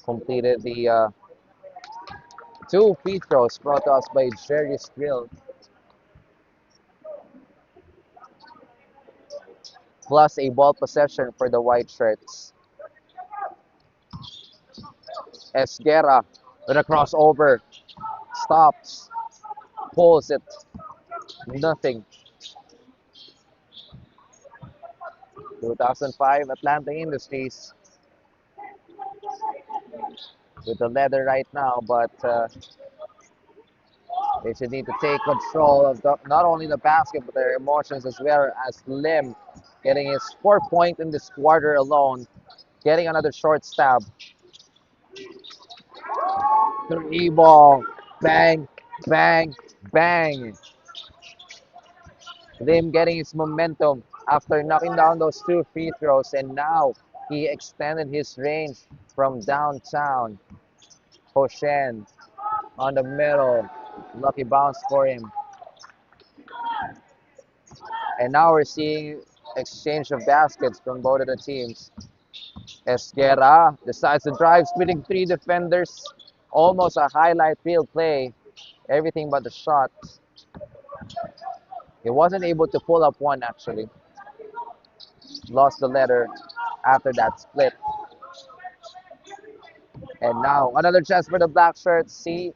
completed the two free throws brought to us by Jerry's Grill, plus a ball possession for the white shirts. Esguerra with a crossover. Stops. Pulls it. Nothing. 2005 Atlanta Industries with the leather right now, but they should need to take control of not only the basket but their emotions as well, as Lim getting his 4 point in this quarter alone, getting another short stab. Three ball, bang, bang, bang. Lim getting his momentum after knocking down those two free throws, and now he extended his range from downtown. Hoshen on the middle, lucky bounce for him. And now we're seeing exchange of baskets from both of the teams. Esquera decides to drive, splitting three defenders. Almost a highlight reel play. Everything but the shot. He wasn't able to pull up one actually. Lost the letter after that split. And now another chance for the black shirts. See,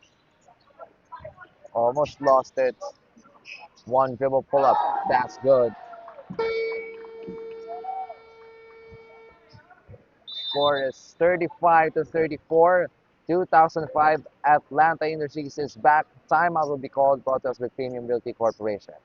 almost lost it. One dribble pull up. That's good. Score is 35-34. 2005 Atlanta Industries is back. Timeout will be called. Brought to us by Premium Realty Corporation.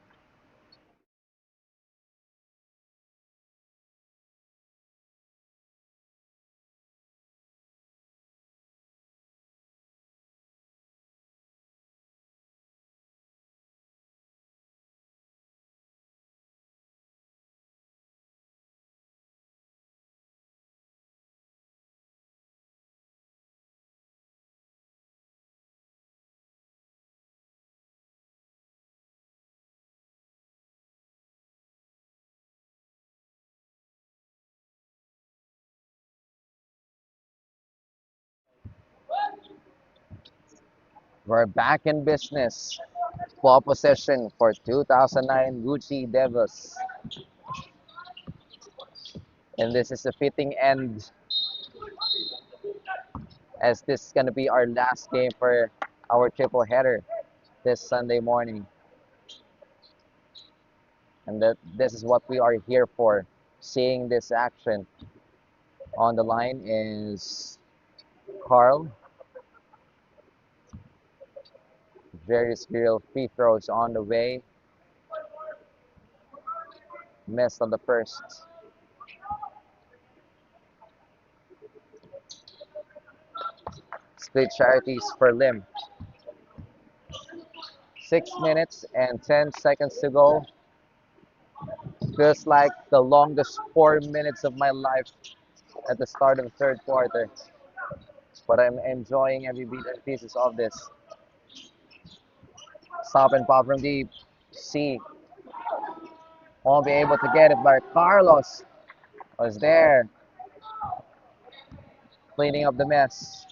We're back in business. Ball possession for 2009 Gucci Devils. And this is a fitting end, as this is going to be our last game for our triple header this Sunday morning. And this is what we are here for, seeing this action. On the line is Carl. Various girl free throws on the way. Missed on the first. Split charities for Lim. 6 minutes and 10 seconds to go. Feels like the longest 4 minutes of my life at the start of the third quarter. But I'm enjoying every beat and pieces of this. Stop and pop from deep. C. Won't be able to get it, but Carlos was there, cleaning up the mess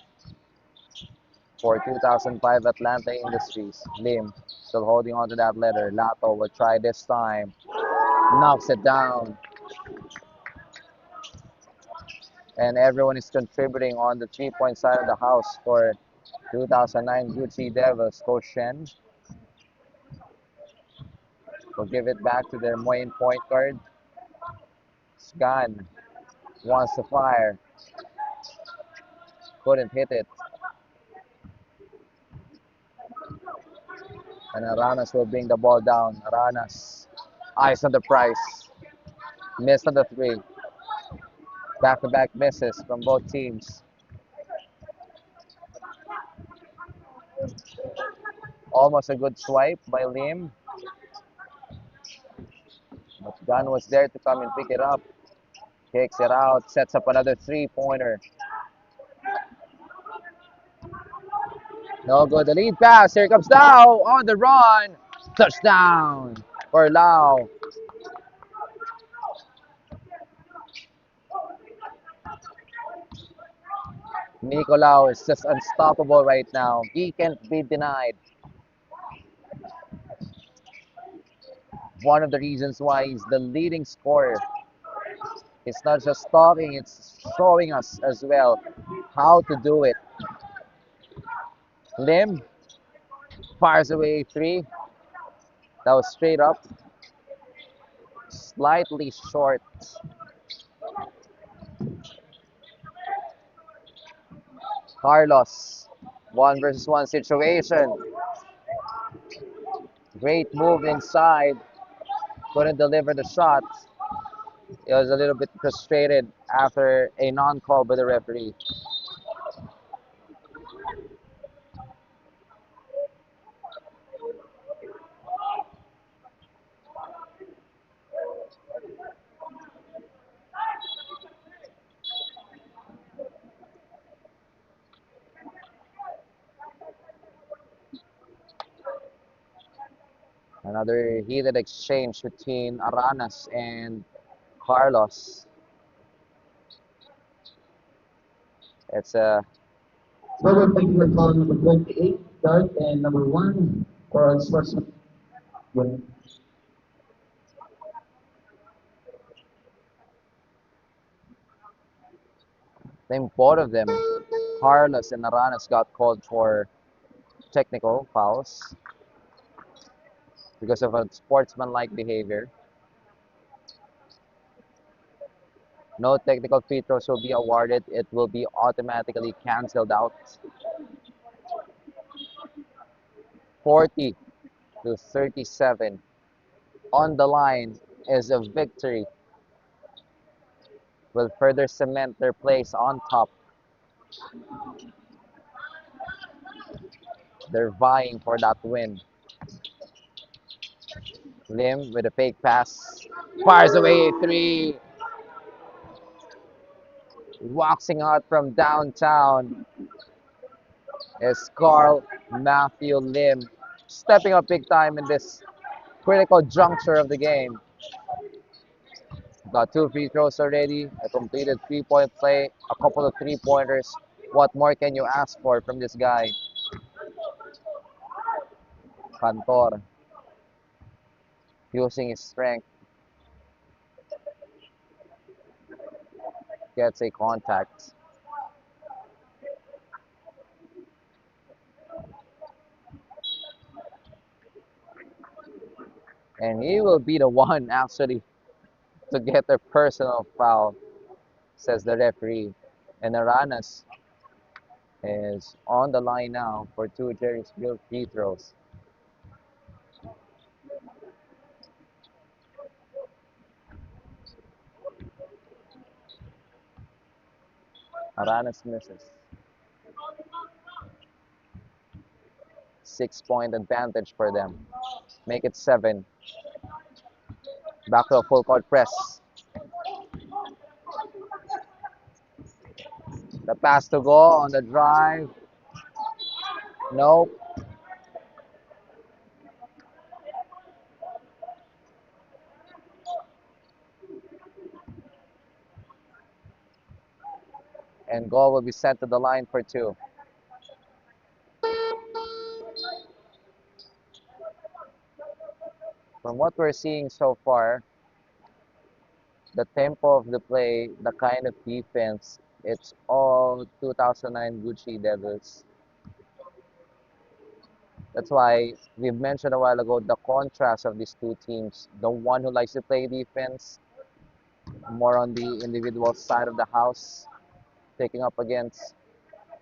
for 2005 Atlanta Industries. Lim still holding on to that letter. Lato will try this time. Knocks it down. And everyone is contributing on the 3-point side of the house for 2009 Gucci Devils. Coach Shen will give it back to their main point guard. Scan wants to fire. Couldn't hit it. And Aranas will bring the ball down. Aranas, eyes on the prize. Missed on the three. Back-to-back misses from both teams. Almost a good swipe by Lim. But Gunn was there to come and pick it up. Kicks it out, sets up another three-pointer. No good. The lead pass. Here comes Lau on the run. Touchdown for Lau. Nicolau is just unstoppable right now. He can't be denied. One of the reasons why he's the leading scorer. It's not just talking, it's showing us as well how to do it. Lim fires away three. That was straight up, slightly short. Carlos, one versus one situation. Great move inside. Couldn't deliver the shot. He was a little bit frustrated after a non-call by the referee. Another heated exchange between Aranas and Carlos. It's a Forward taking the call number 28, guard, and number 1 for on sportsman. Good. I think both of them, Carlos and Aranas, got called for technical fouls because of a sportsmanlike behavior. No technical free throws will be awarded. It will be automatically canceled out. 40 to 37. On the line is a victory. Will further cement their place on top. They're vying for that win. Lim with a fake pass. Fires away three. Waxing out from downtown is Carl Matthew Lim. Stepping up big time in this critical juncture of the game. Got two free throws already, a completed three-point play, a couple of three-pointers. What more can you ask for from this guy? Cantor, using his strength, gets a contact. And he will be the one actually to get a personal foul, says the referee. And Aranas is on the line now for two Jerry's Bill free throws. Aranas misses. 6-point advantage for them. Make it 7. Back to a full court press. The pass to go on the drive. Nope. And goal will be sent to the line for 2. From what we're seeing so far, the tempo of the play, the kind of defense, it's all 2009 Gucci Devils. That's why we've mentioned a while ago the contrast of these two teams. The one who likes to play defense, more on the individual side of the house, taking up against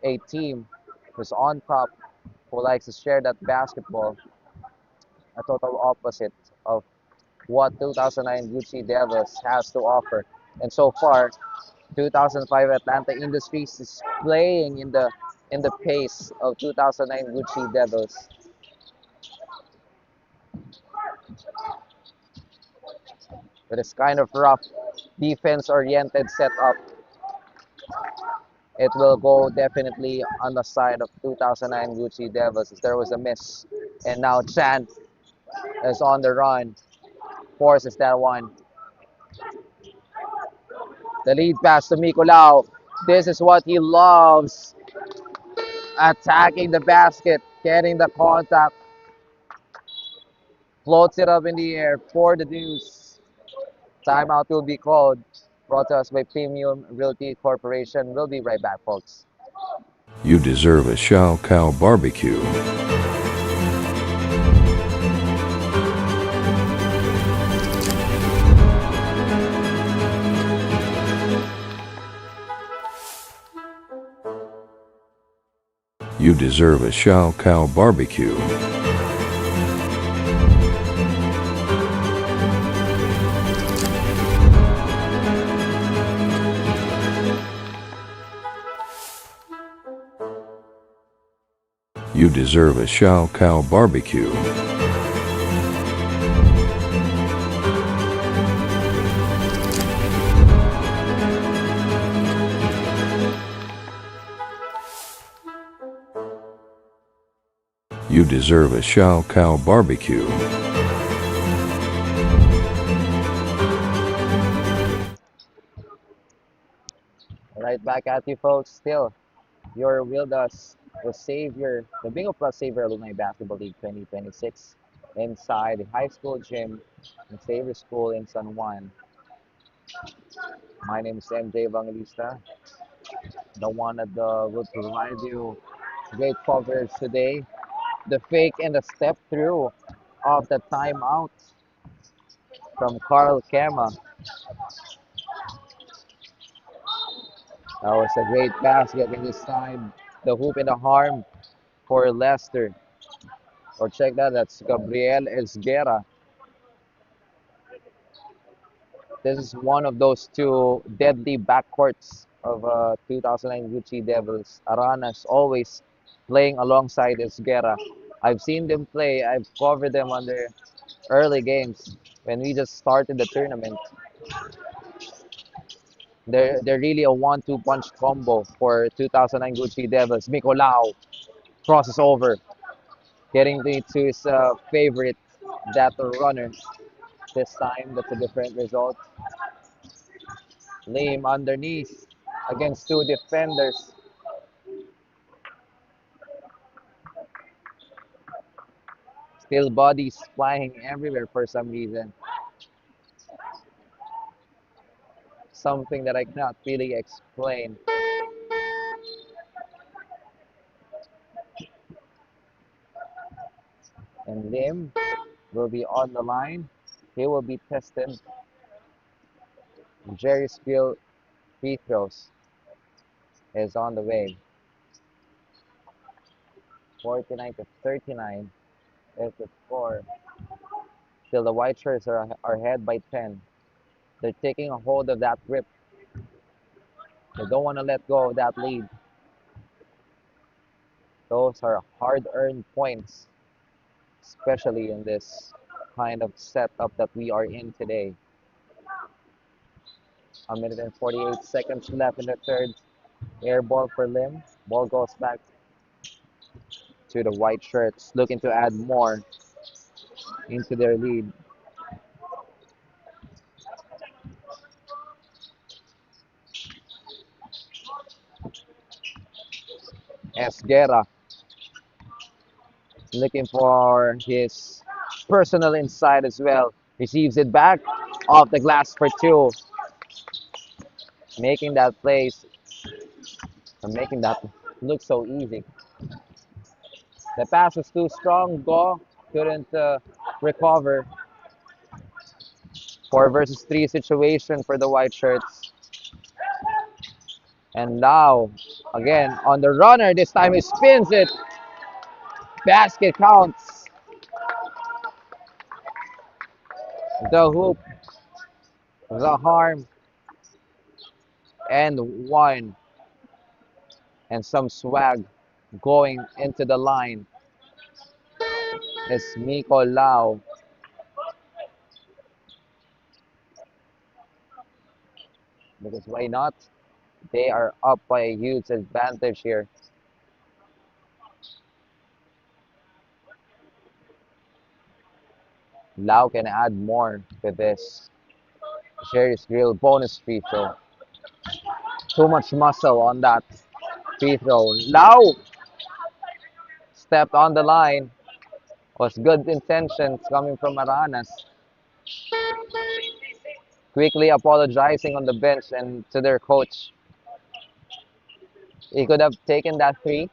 a team who's on top, who likes to share that basketball, a total opposite of what 2009 Gucci Devils has to offer. And so far, 2005 Atlanta Industries is playing in the pace of 2009 Gucci Devils. With this kind of rough defense-oriented setup, it will go definitely on the side of 2009 Gucci Devils. There was a miss, and now Chan is on the run, forces that one. The lead pass to Mikolao. This is what he loves. Attacking the basket, getting the contact, floats it up in the air for the deuce. Timeout will be called. Brought to us by Premium Realty Corporation. We'll be right back, folks. You deserve a Shao Cow barbecue. You deserve a Shao Cow barbecue. You deserve a Shao Cow barbecue. You deserve a Shao Cow barbecue. Right back at you, folks. Still, you're with us, the Bingo Plus Savior Alumni Basketball League 2026 inside the high school gym in Savior School in San Juan. My name is MJ Evangelista, the one that will provide you great coverage today. The fake and the step through of the timeout from Carl Kema. That was a great basket in this time. The hoop and the harm for Leicester. Or check that, that's Gabriel Esguerra. This is one of those two deadly backcourts of 2009 Gucci Devils. Aranas always playing alongside Esguerra. I've seen them play. I've covered them on their early games when we just started the tournament. They're really a one-two punch combo for 2009 Gucci Devils. Micolao crosses over, getting to his favorite, that runner. This time, that's a different result. Lim underneath against two defenders. Still bodies flying everywhere for some reason. Something that I cannot really explain. And Lim will be on the line. He will be tested. Jerry's field free throws is on the way. 49 to 39 is the score. Still the white shirts are ahead by 10. They're taking a hold of that grip. They don't want to let go of that lead. Those are hard-earned points, especially in this kind of setup that we are in today. A minute and 48 seconds left in the third. Air ball for Lim. Ball goes back to the white shirts, looking to add more into their lead. Esguerra looking for his personal inside as well. Receives it back off the glass for two. Making that place, making that look so easy. The pass was too strong. Go couldn't recover. 4 versus 3 situation for the white shirts. And now, again, on the runner, this time he spins it. Basket counts. The hoop, the harm, and one. And some swag going into the line is Miko Lau. Because why not? They are up by a huge advantage here. Lau can add more with this. Jerry's Grill bonus free throw. Too much muscle on that free throw. Lau stepped on the line. Was good intentions coming from Aranas. Quickly apologizing on the bench and to their coach. He could have taken that three,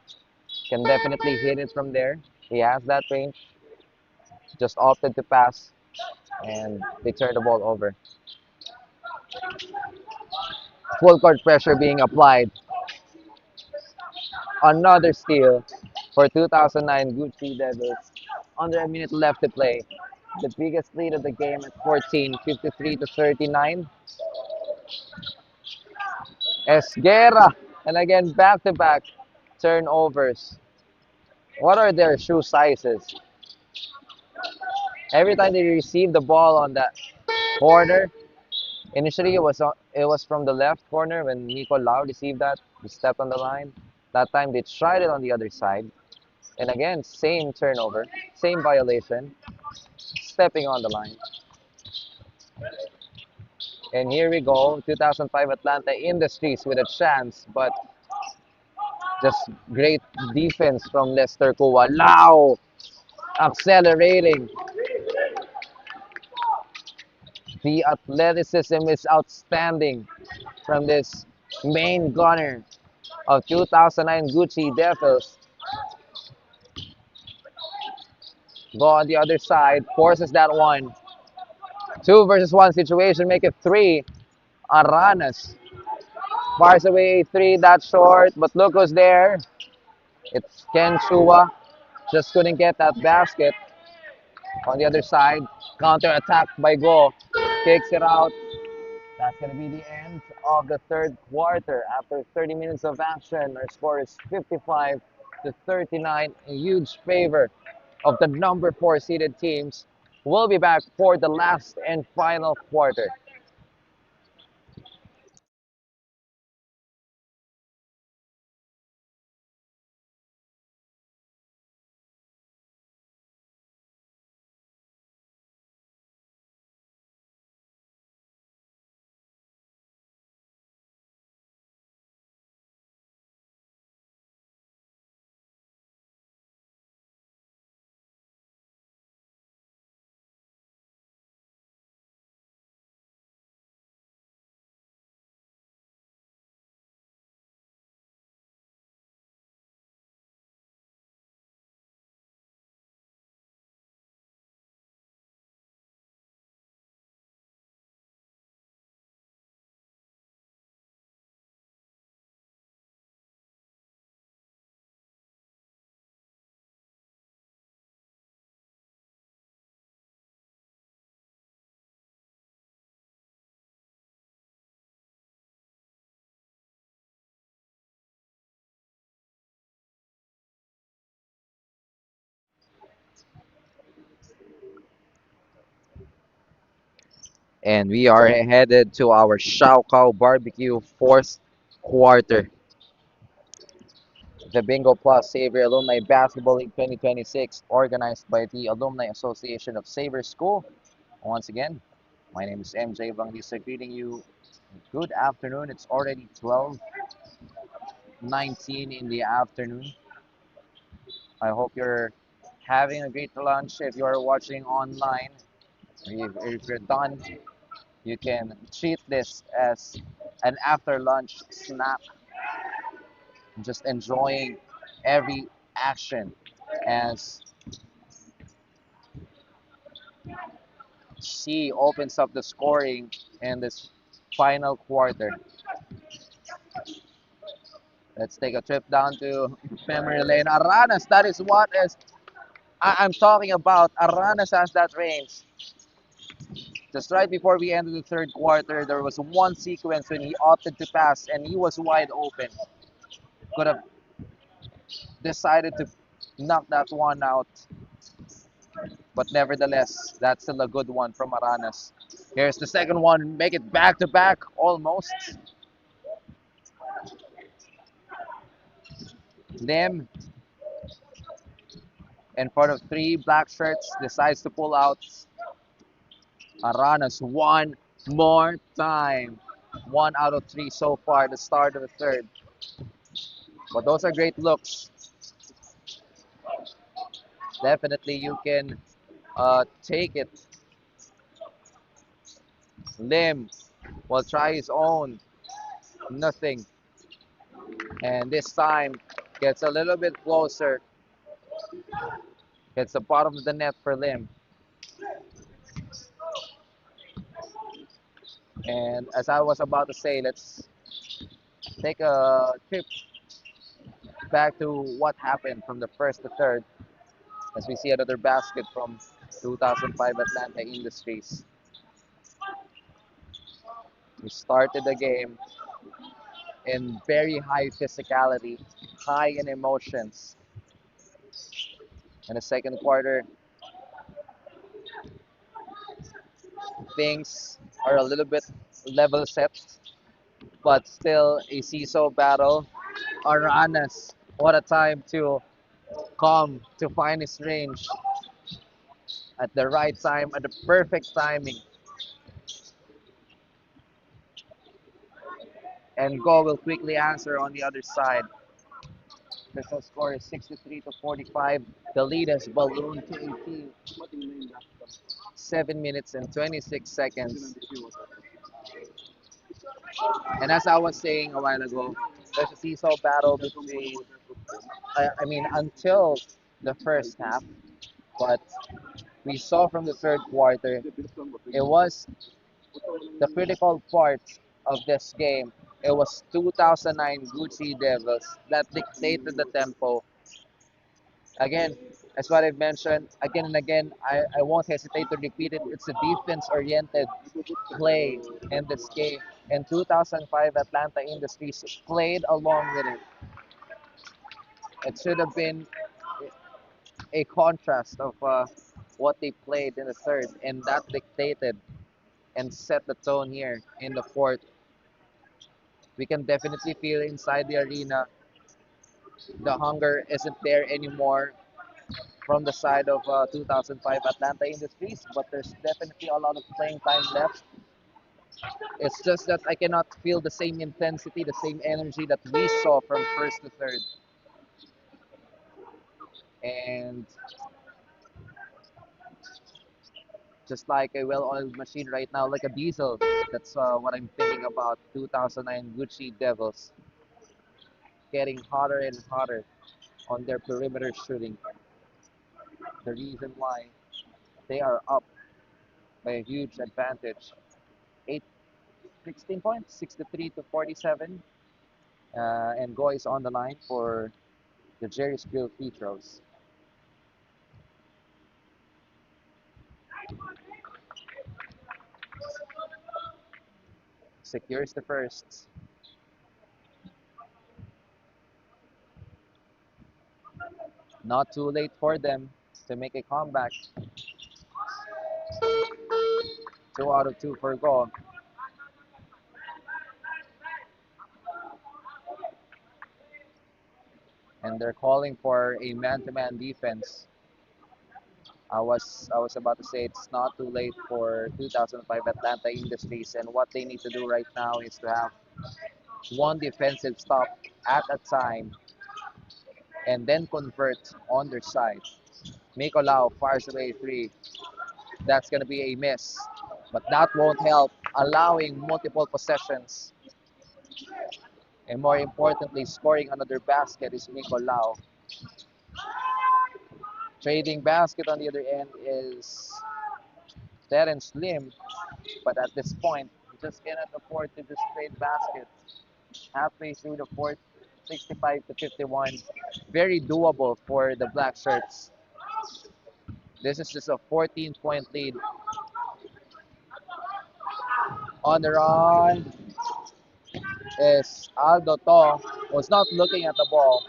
can definitely hit it from there. He has that range, just opted to pass, and they turn the ball over. Full court pressure being applied. Another steal for 2009 Gucci Devils. Under a minute left to play. The biggest lead of the game at 14, 53 to 39. Esguerra, and again back-to-back turnovers. What are their shoe sizes? Every time they receive the ball on that corner, initially it was from the left corner when Nico Lau received that. He stepped on the line. That time they tried it on the other side. And again, same turnover, same violation, stepping on the line. And here we go, 2005 Atlanta Industries with a chance, but just great defense from Lester Kua. Lau accelerating. The athleticism is outstanding from this main gunner of 2009 Gucci Devils. Go on the other side, forces that one. 2 versus 1 situation, make it three. Aranas fires away a three, that's short, but look who's there. It's Ken Chua. Just couldn't get that basket. On the other side, counter attack by Go. Kicks it out. That's going to be the end of the third quarter. After 30 minutes of action, our score is 55 to 39. A huge favor of the number 4 seeded teams. We'll be back for the last and final quarter. And we are headed to our Shao Kao Barbecue fourth quarter. The Bingo Plus Xavier Alumni Basketball League 2026, organized by the Alumni Association of Xavier School. Once again, my name is MJ Vanglisa, greeting you. Good afternoon. It's already 12:19 in the afternoon. I hope you're having a great lunch. If you're watching online, if you're done, you can treat this as an after lunch snack, just enjoying every action as she opens up the scoring in this final quarter. Let's take a trip down to memory lane. Aranas, that is what is I'm talking about. Aranas has that range. Just right before we ended the third quarter, there was one sequence when he opted to pass and he was wide open. Could have decided to knock that one out, but nevertheless, that's still a good one from Aranas. Here's the second one, make it back to back almost. Lim in front of three black shirts decides to pull out. Aranas one more time. 1 out of 3 so far, the start of the third. But those are great looks. Definitely you can take it. Lim will try his own. Nothing. And this time gets a little bit closer. Gets the bottom of the net for Lim. And as I was about to say, let's take a trip back to what happened from the first to third as we see another basket from 2005 Atlanta Industries. We started the game in very high physicality, high in emotions. In the second quarter, things are a little bit level set, but still a seesaw battle. Aranas, what a time to come to find his range at the right time, at the perfect timing. And Go will quickly answer on the other side. Official score is 63 to 45. The lead has ballooned to 18. 7 minutes and 26 seconds. And as I was saying a while ago, there's a seesaw battle between, I mean, until the first half. But we saw from the third quarter, it was the critical part of this game. It was 2009 Gucci Devils that dictated the tempo. Again, as what I've mentioned again and again, I won't hesitate to repeat it. It's a defense-oriented play in this game. And 2005 Atlanta Industries played along with it. It should have been a contrast of what they played in the third, and that dictated and set the tone here in the fourth. We can definitely feel inside the arena the hunger isn't there anymore from the side of 2005 Atlanta Industries, but there's definitely a lot of playing time left. It's just that I cannot feel the same intensity, the same energy that we saw from first to third. And just like a well-oiled machine right now, like a diesel, that's what I'm thinking about 2009 Gucci Devils getting hotter and hotter on their perimeter shooting. The reason why they are up by a huge advantage. 8, 16 points, 63 to 47. And Goy is on the line for the Jerry's Grill free throws. Secures the first. Not too late for them to make a comeback. 2 out of 2 for Go. And they're calling for a man-to-man defense. I was about to say it's not too late for 2005 Atlanta Industries, and what they need to do right now is to have one defensive stop at a time and then convert on their side. Miko Lau fires away a three. That's going to be a miss, but that won't help, allowing multiple possessions. And more importantly, scoring another basket is Miko Lau. Trading basket on the other end is Terence Lim, but at this point, you just cannot afford to just trade baskets. Halfway through the fourth, 65 to 51. Very doable for the Black Shirts. This is just a 14-point lead. On the run is Aldo To. Was not looking at the ball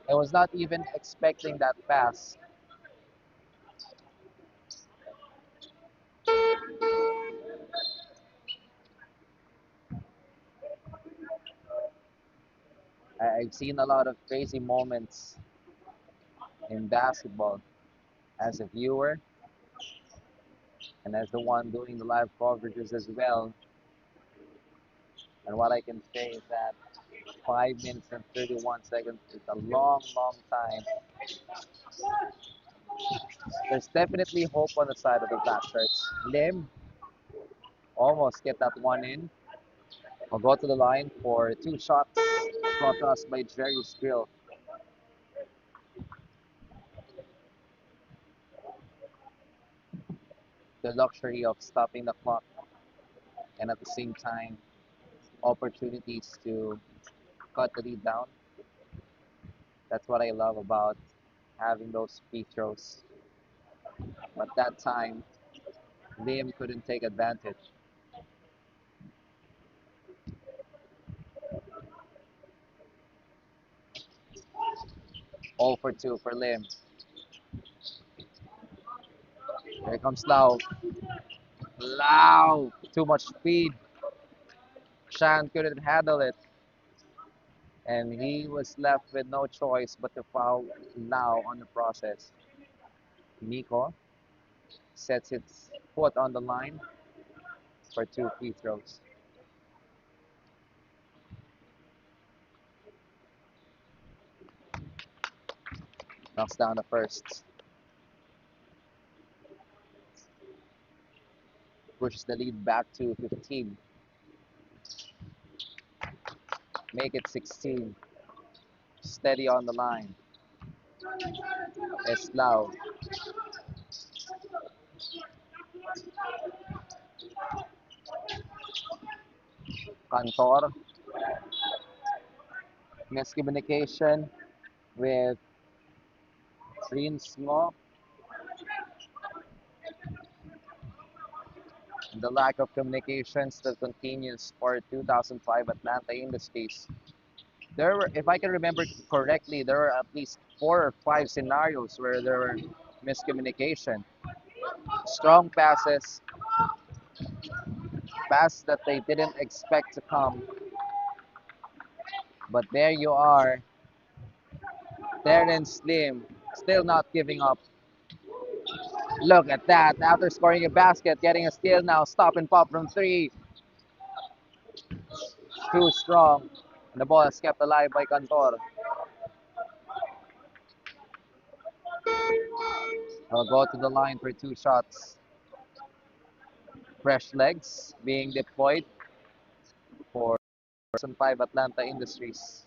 and was not even expecting that pass. I've seen a lot of crazy moments in basketball as a viewer and as the one doing the live coverages as well. And what I can say is that 5 minutes and 31 seconds is a long, long time. There's definitely hope on the side of the Black Shirts. Lim almost get that one in. I'll go to the line for two shots brought to us by Jerry's Grill. The luxury of stopping the clock and at the same time opportunities to cut the lead down. That's what I love about having those free throws. But that time, Liam couldn't take advantage. All for two for Liam. Here comes Lau. Lau! Too much speed. Shan couldn't handle it. And he was left with no choice but to foul Lau on the process. Nico sets its foot on the line for two free throws. Knocks down the first. Pushes the lead back to 15. Make it 16. Steady on the line. Eslao. Cantor. Miscommunication with Rinsmo. The lack of communication still continues for 2005 Atlanta Industries. There were, if I can remember correctly, there were at least 4 or 5 scenarios where there were miscommunication. Strong passes, passes that they didn't expect to come, but there you are, Terrence Slim, still not giving up. Look at that, after scoring a basket, getting a steal now, stop and pop from three. Too strong. And the ball is kept alive by Cantor. He'll go to the line for two shots. Fresh legs being deployed for 2005 Atlanta Industries.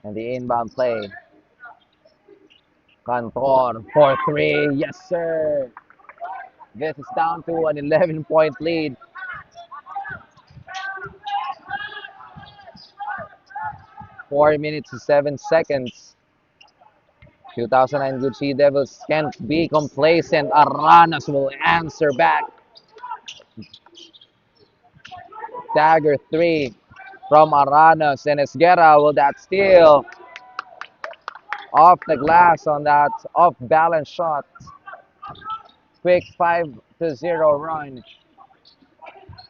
And the inbound play. Cantor for three. Yes, sir. This is down to an 11-point lead. 4 minutes and 7 seconds. 2009 Gucci Devils can't be complacent. Aranas will answer back. Dagger three from Aranas. And Esguerra will that steal off the glass on that off-balance shot. Quick 5-0 run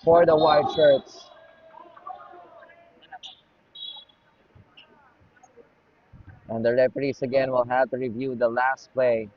for the white shirts. And the referees again will have to review the last play.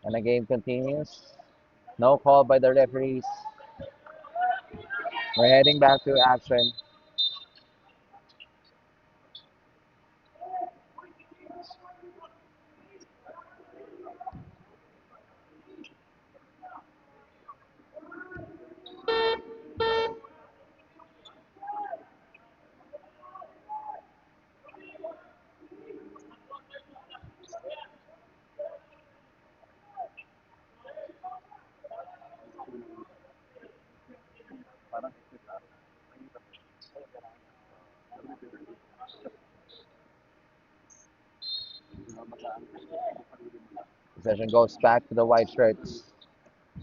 And the game continues. No call by the referees. We're heading back to action. Possession goes back to the white shirts.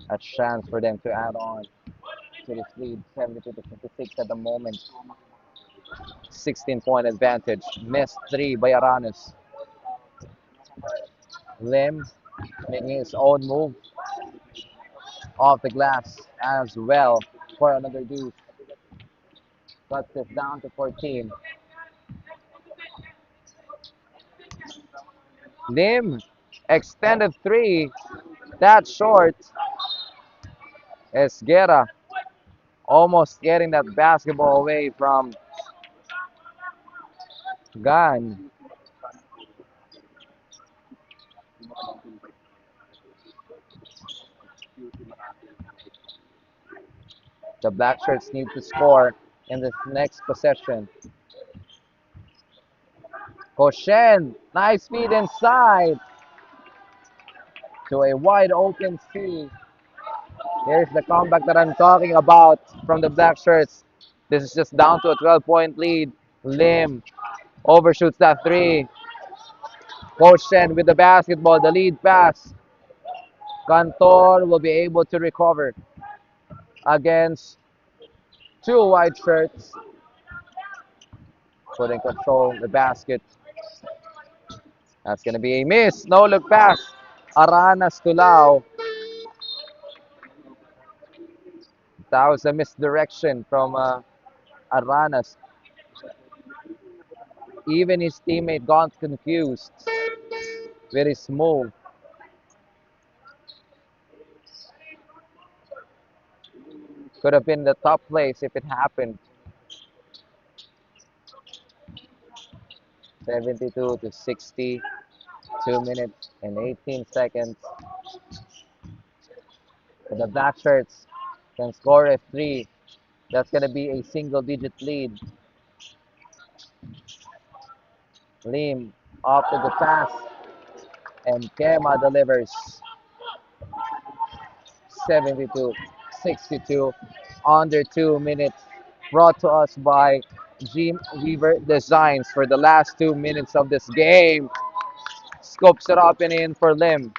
A chance for them to add on to this lead, 72 to 56 at the moment. 16-point advantage. Missed three by Aranas. Lim making his own move off the glass as well for another deuce. Cuts this down to 14. Lim extended three. That short. Esguerra almost getting that basketball away from Gan. The Black Shirts need to score in this next possession. Koshen, nice feed inside to a wide open C. Here's the comeback that I'm talking about from the Black Shirts. This is just down to a 12-point lead. Lim overshoots that three. Koshen with the basketball, the lead pass. Cantor will be able to recover against two white shirts. Putting control of the basket. That's going to be a miss. No look pass. Aranas to Lau. That was a misdirection from Aranas. Even his teammate got confused with his move. Could have been the top place if it happened. 72 to 60. 2 minutes and 18 seconds. If the Black Shirts can score a three, that's going to be a single-digit lead. Lim opted the pass, and Kema delivers. 72-62, under 2 minutes. Brought to us by Jim Weaver Designs for the last 2 minutes of this game. Scopes it up and in for Lim.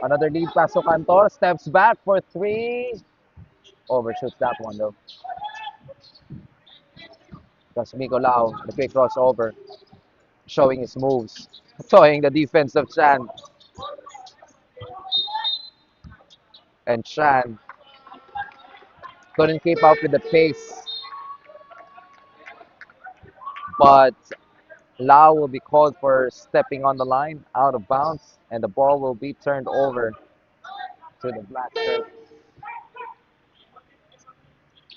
Another lead pass to Cantor. Steps back for three. Overshoots that one though. Because Miko Lau, the quick crossover, showing his moves, showing the defense of Chan. And Chan couldn't keep up with the pace. But Lau will be called for stepping on the line, out of bounds, and the ball will be turned over to the Black Shirts.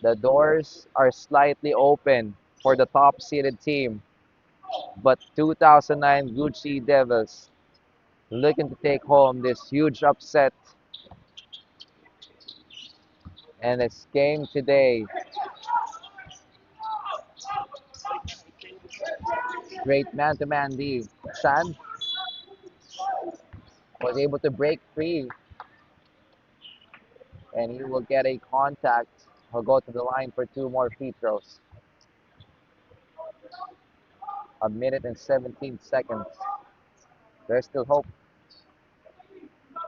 The doors are slightly open for the top-seeded team, but 2009 Gucci Devils looking to take home this huge upset. And this game today, great man-to-man D. Chan was able to break free, and he will get a contact. He'll go to the line for two more free throws. 1 minute and 17 seconds. There's still hope.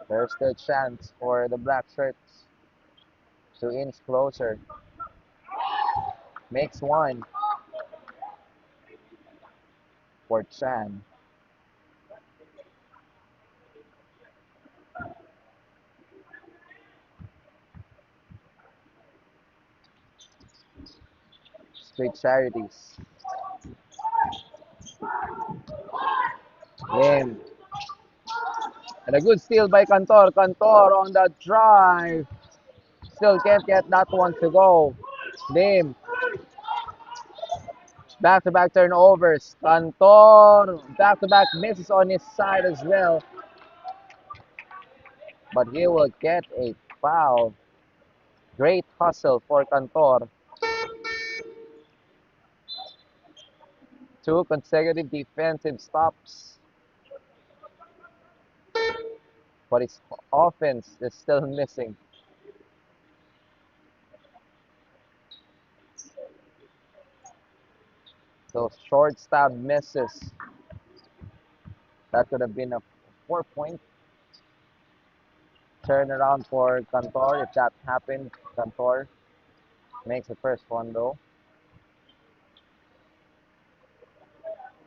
There's still a chance for the Black Shirts to inch closer. Makes one for Chan. Street Charities. Lim. And a good steal by Cantor. Cantor on the drive. Still can't get that one to go. Lim. Back-to-back turnovers. Cantor. Back-to-back misses on his side as well. But he will get a foul. Great hustle for Cantor. Two consecutive defensive stops. But his offense is still missing. So short stab misses. That could have been a 4-point turnaround for Cantor. If that happened, Cantor makes the first one though.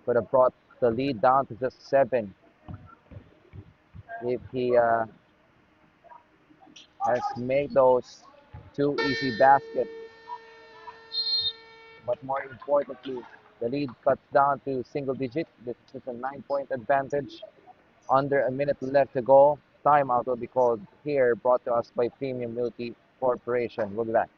Could have brought the lead down to just 7 if he has made those 2 easy baskets. But more importantly, the lead cuts down to single digit. This is a 9-point advantage. Under a minute left to go. Timeout will be called here, brought to us by Premium Multi Corporation. We'll be back.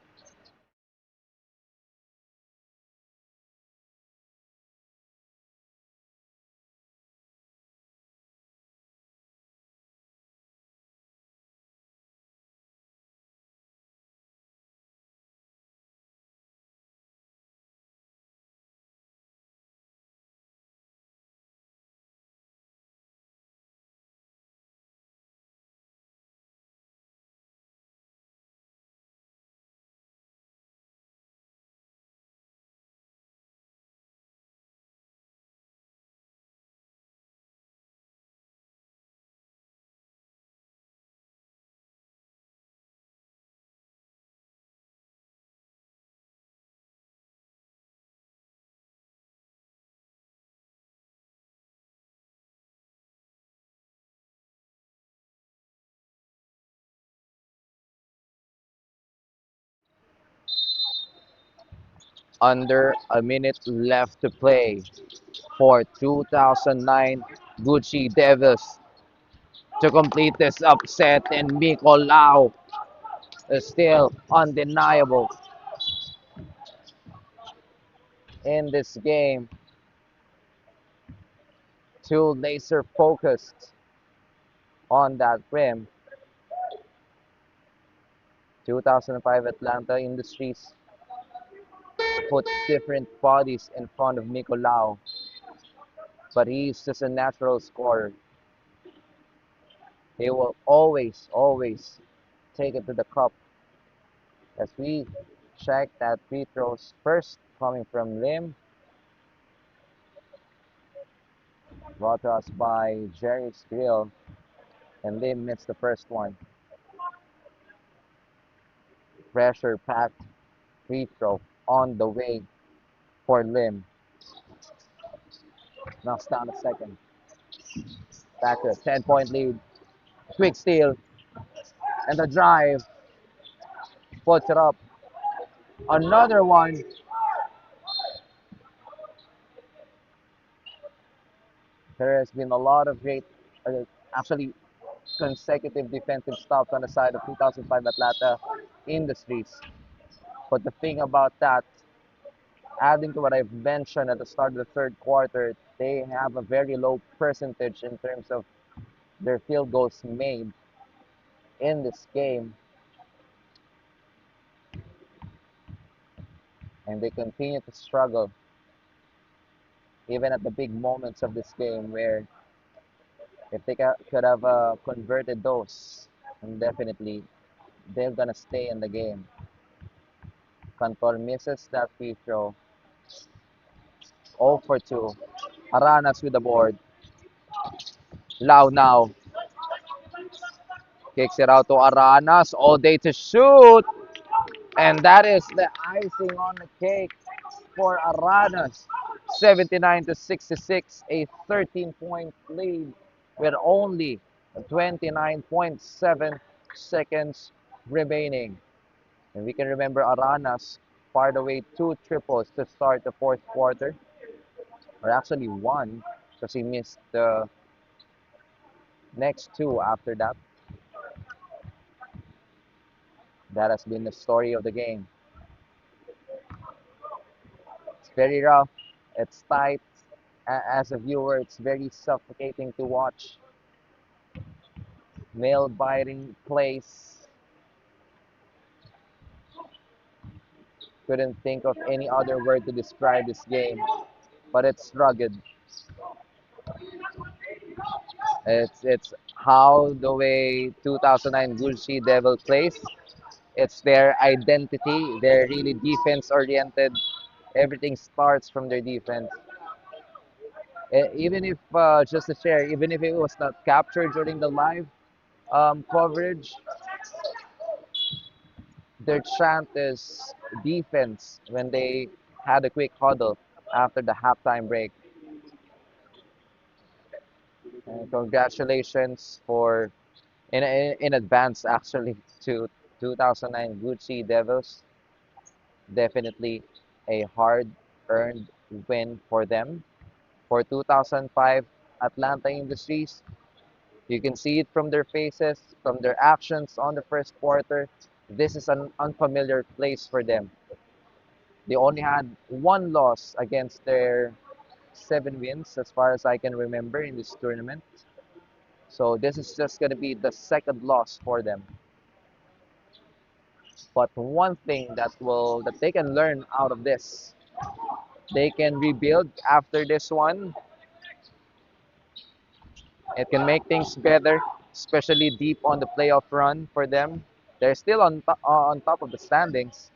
Under a minute left to play for 2009 Gucci Devils to complete this upset, and Miko Lau is still undeniable in this game. Too laser focused on that rim. 2005 Atlanta Industries put different bodies in front of Miko Lau, but he's just a natural scorer. He will always take it to the cup. As we check that free throws first coming from Lim, brought to us by Jerry's Grill, and Lim missed the first one. Pressure packed free throw on the way for Lim. Knocks down a second. Back to a 10-point lead. Quick steal and the drive puts it up. Another one. There has been a lot of great, actually consecutive defensive stops on the side of 2005 Atlanta Industries. But the thing about that, adding to what I've mentioned at the start of the third quarter, they have a very low percentage in terms of their field goals made in this game, and they continue to struggle even at the big moments of this game where if they could have converted those, and definitely they're gonna stay in the game. Cantor misses that free throw. 0 for 2. Aranas with the board. Lau now kicks it out to Aranas. All day to shoot. And that is the icing on the cake for Aranas. 79 to 66, a 13-point lead with only 29.7 seconds remaining. And we can remember Aranas fired away 2 triples to start the fourth quarter, or actually 1, because he missed the next 2 after that. That has been the story of the game. It's very rough. It's tight. As a viewer, it's very suffocating to watch. Nail-biting plays. Couldn't think of any other word to describe this game, but it's rugged. It's how the way 2009 Gucci Devil plays. It's their identity. They're really defense oriented. Everything starts from their defense. Even if, just to share, even if it was not captured during the live coverage, their chant is defense when they had a quick huddle after the halftime break. And congratulations for in advance actually to 2009 Gucci Devils. Definitely a hard-earned win for them. For 2005 Atlanta Industries, you can see it from their faces, from their actions on the first quarter. This is an unfamiliar place for them. They only had one loss against their 7 wins, as far as I can remember, in this tournament. So this is just going to be the second loss for them. But one thing that they can learn out of this, they can rebuild after this one. It can make things better, especially deep on the playoff run for them. They're still on top of the standings.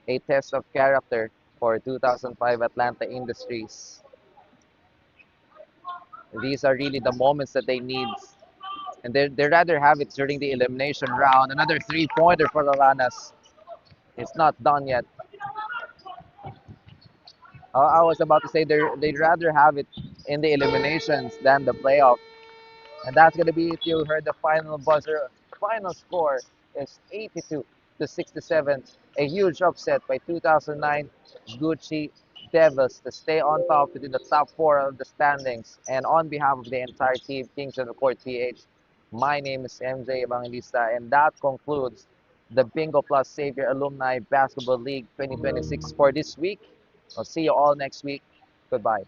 A test of character for 2005 Atlanta Industries. These are really the moments that they need, and they rather have it during the elimination round. Another three-pointer for the Lanas. It's not done yet. I was about to say they'd rather have it in the eliminations than the playoff. And that's going to be it. You heard the final buzzer. Final score is 82 to 67. A huge upset by 2009 Gucci Devils to stay on top within the top four of the standings. And on behalf of the entire team, Kings of the Court PH, my name is MJ Evangelista, and that concludes the Bingo Plus Savior Alumni Basketball League 2026 for this week. I'll see you all next week. Goodbye.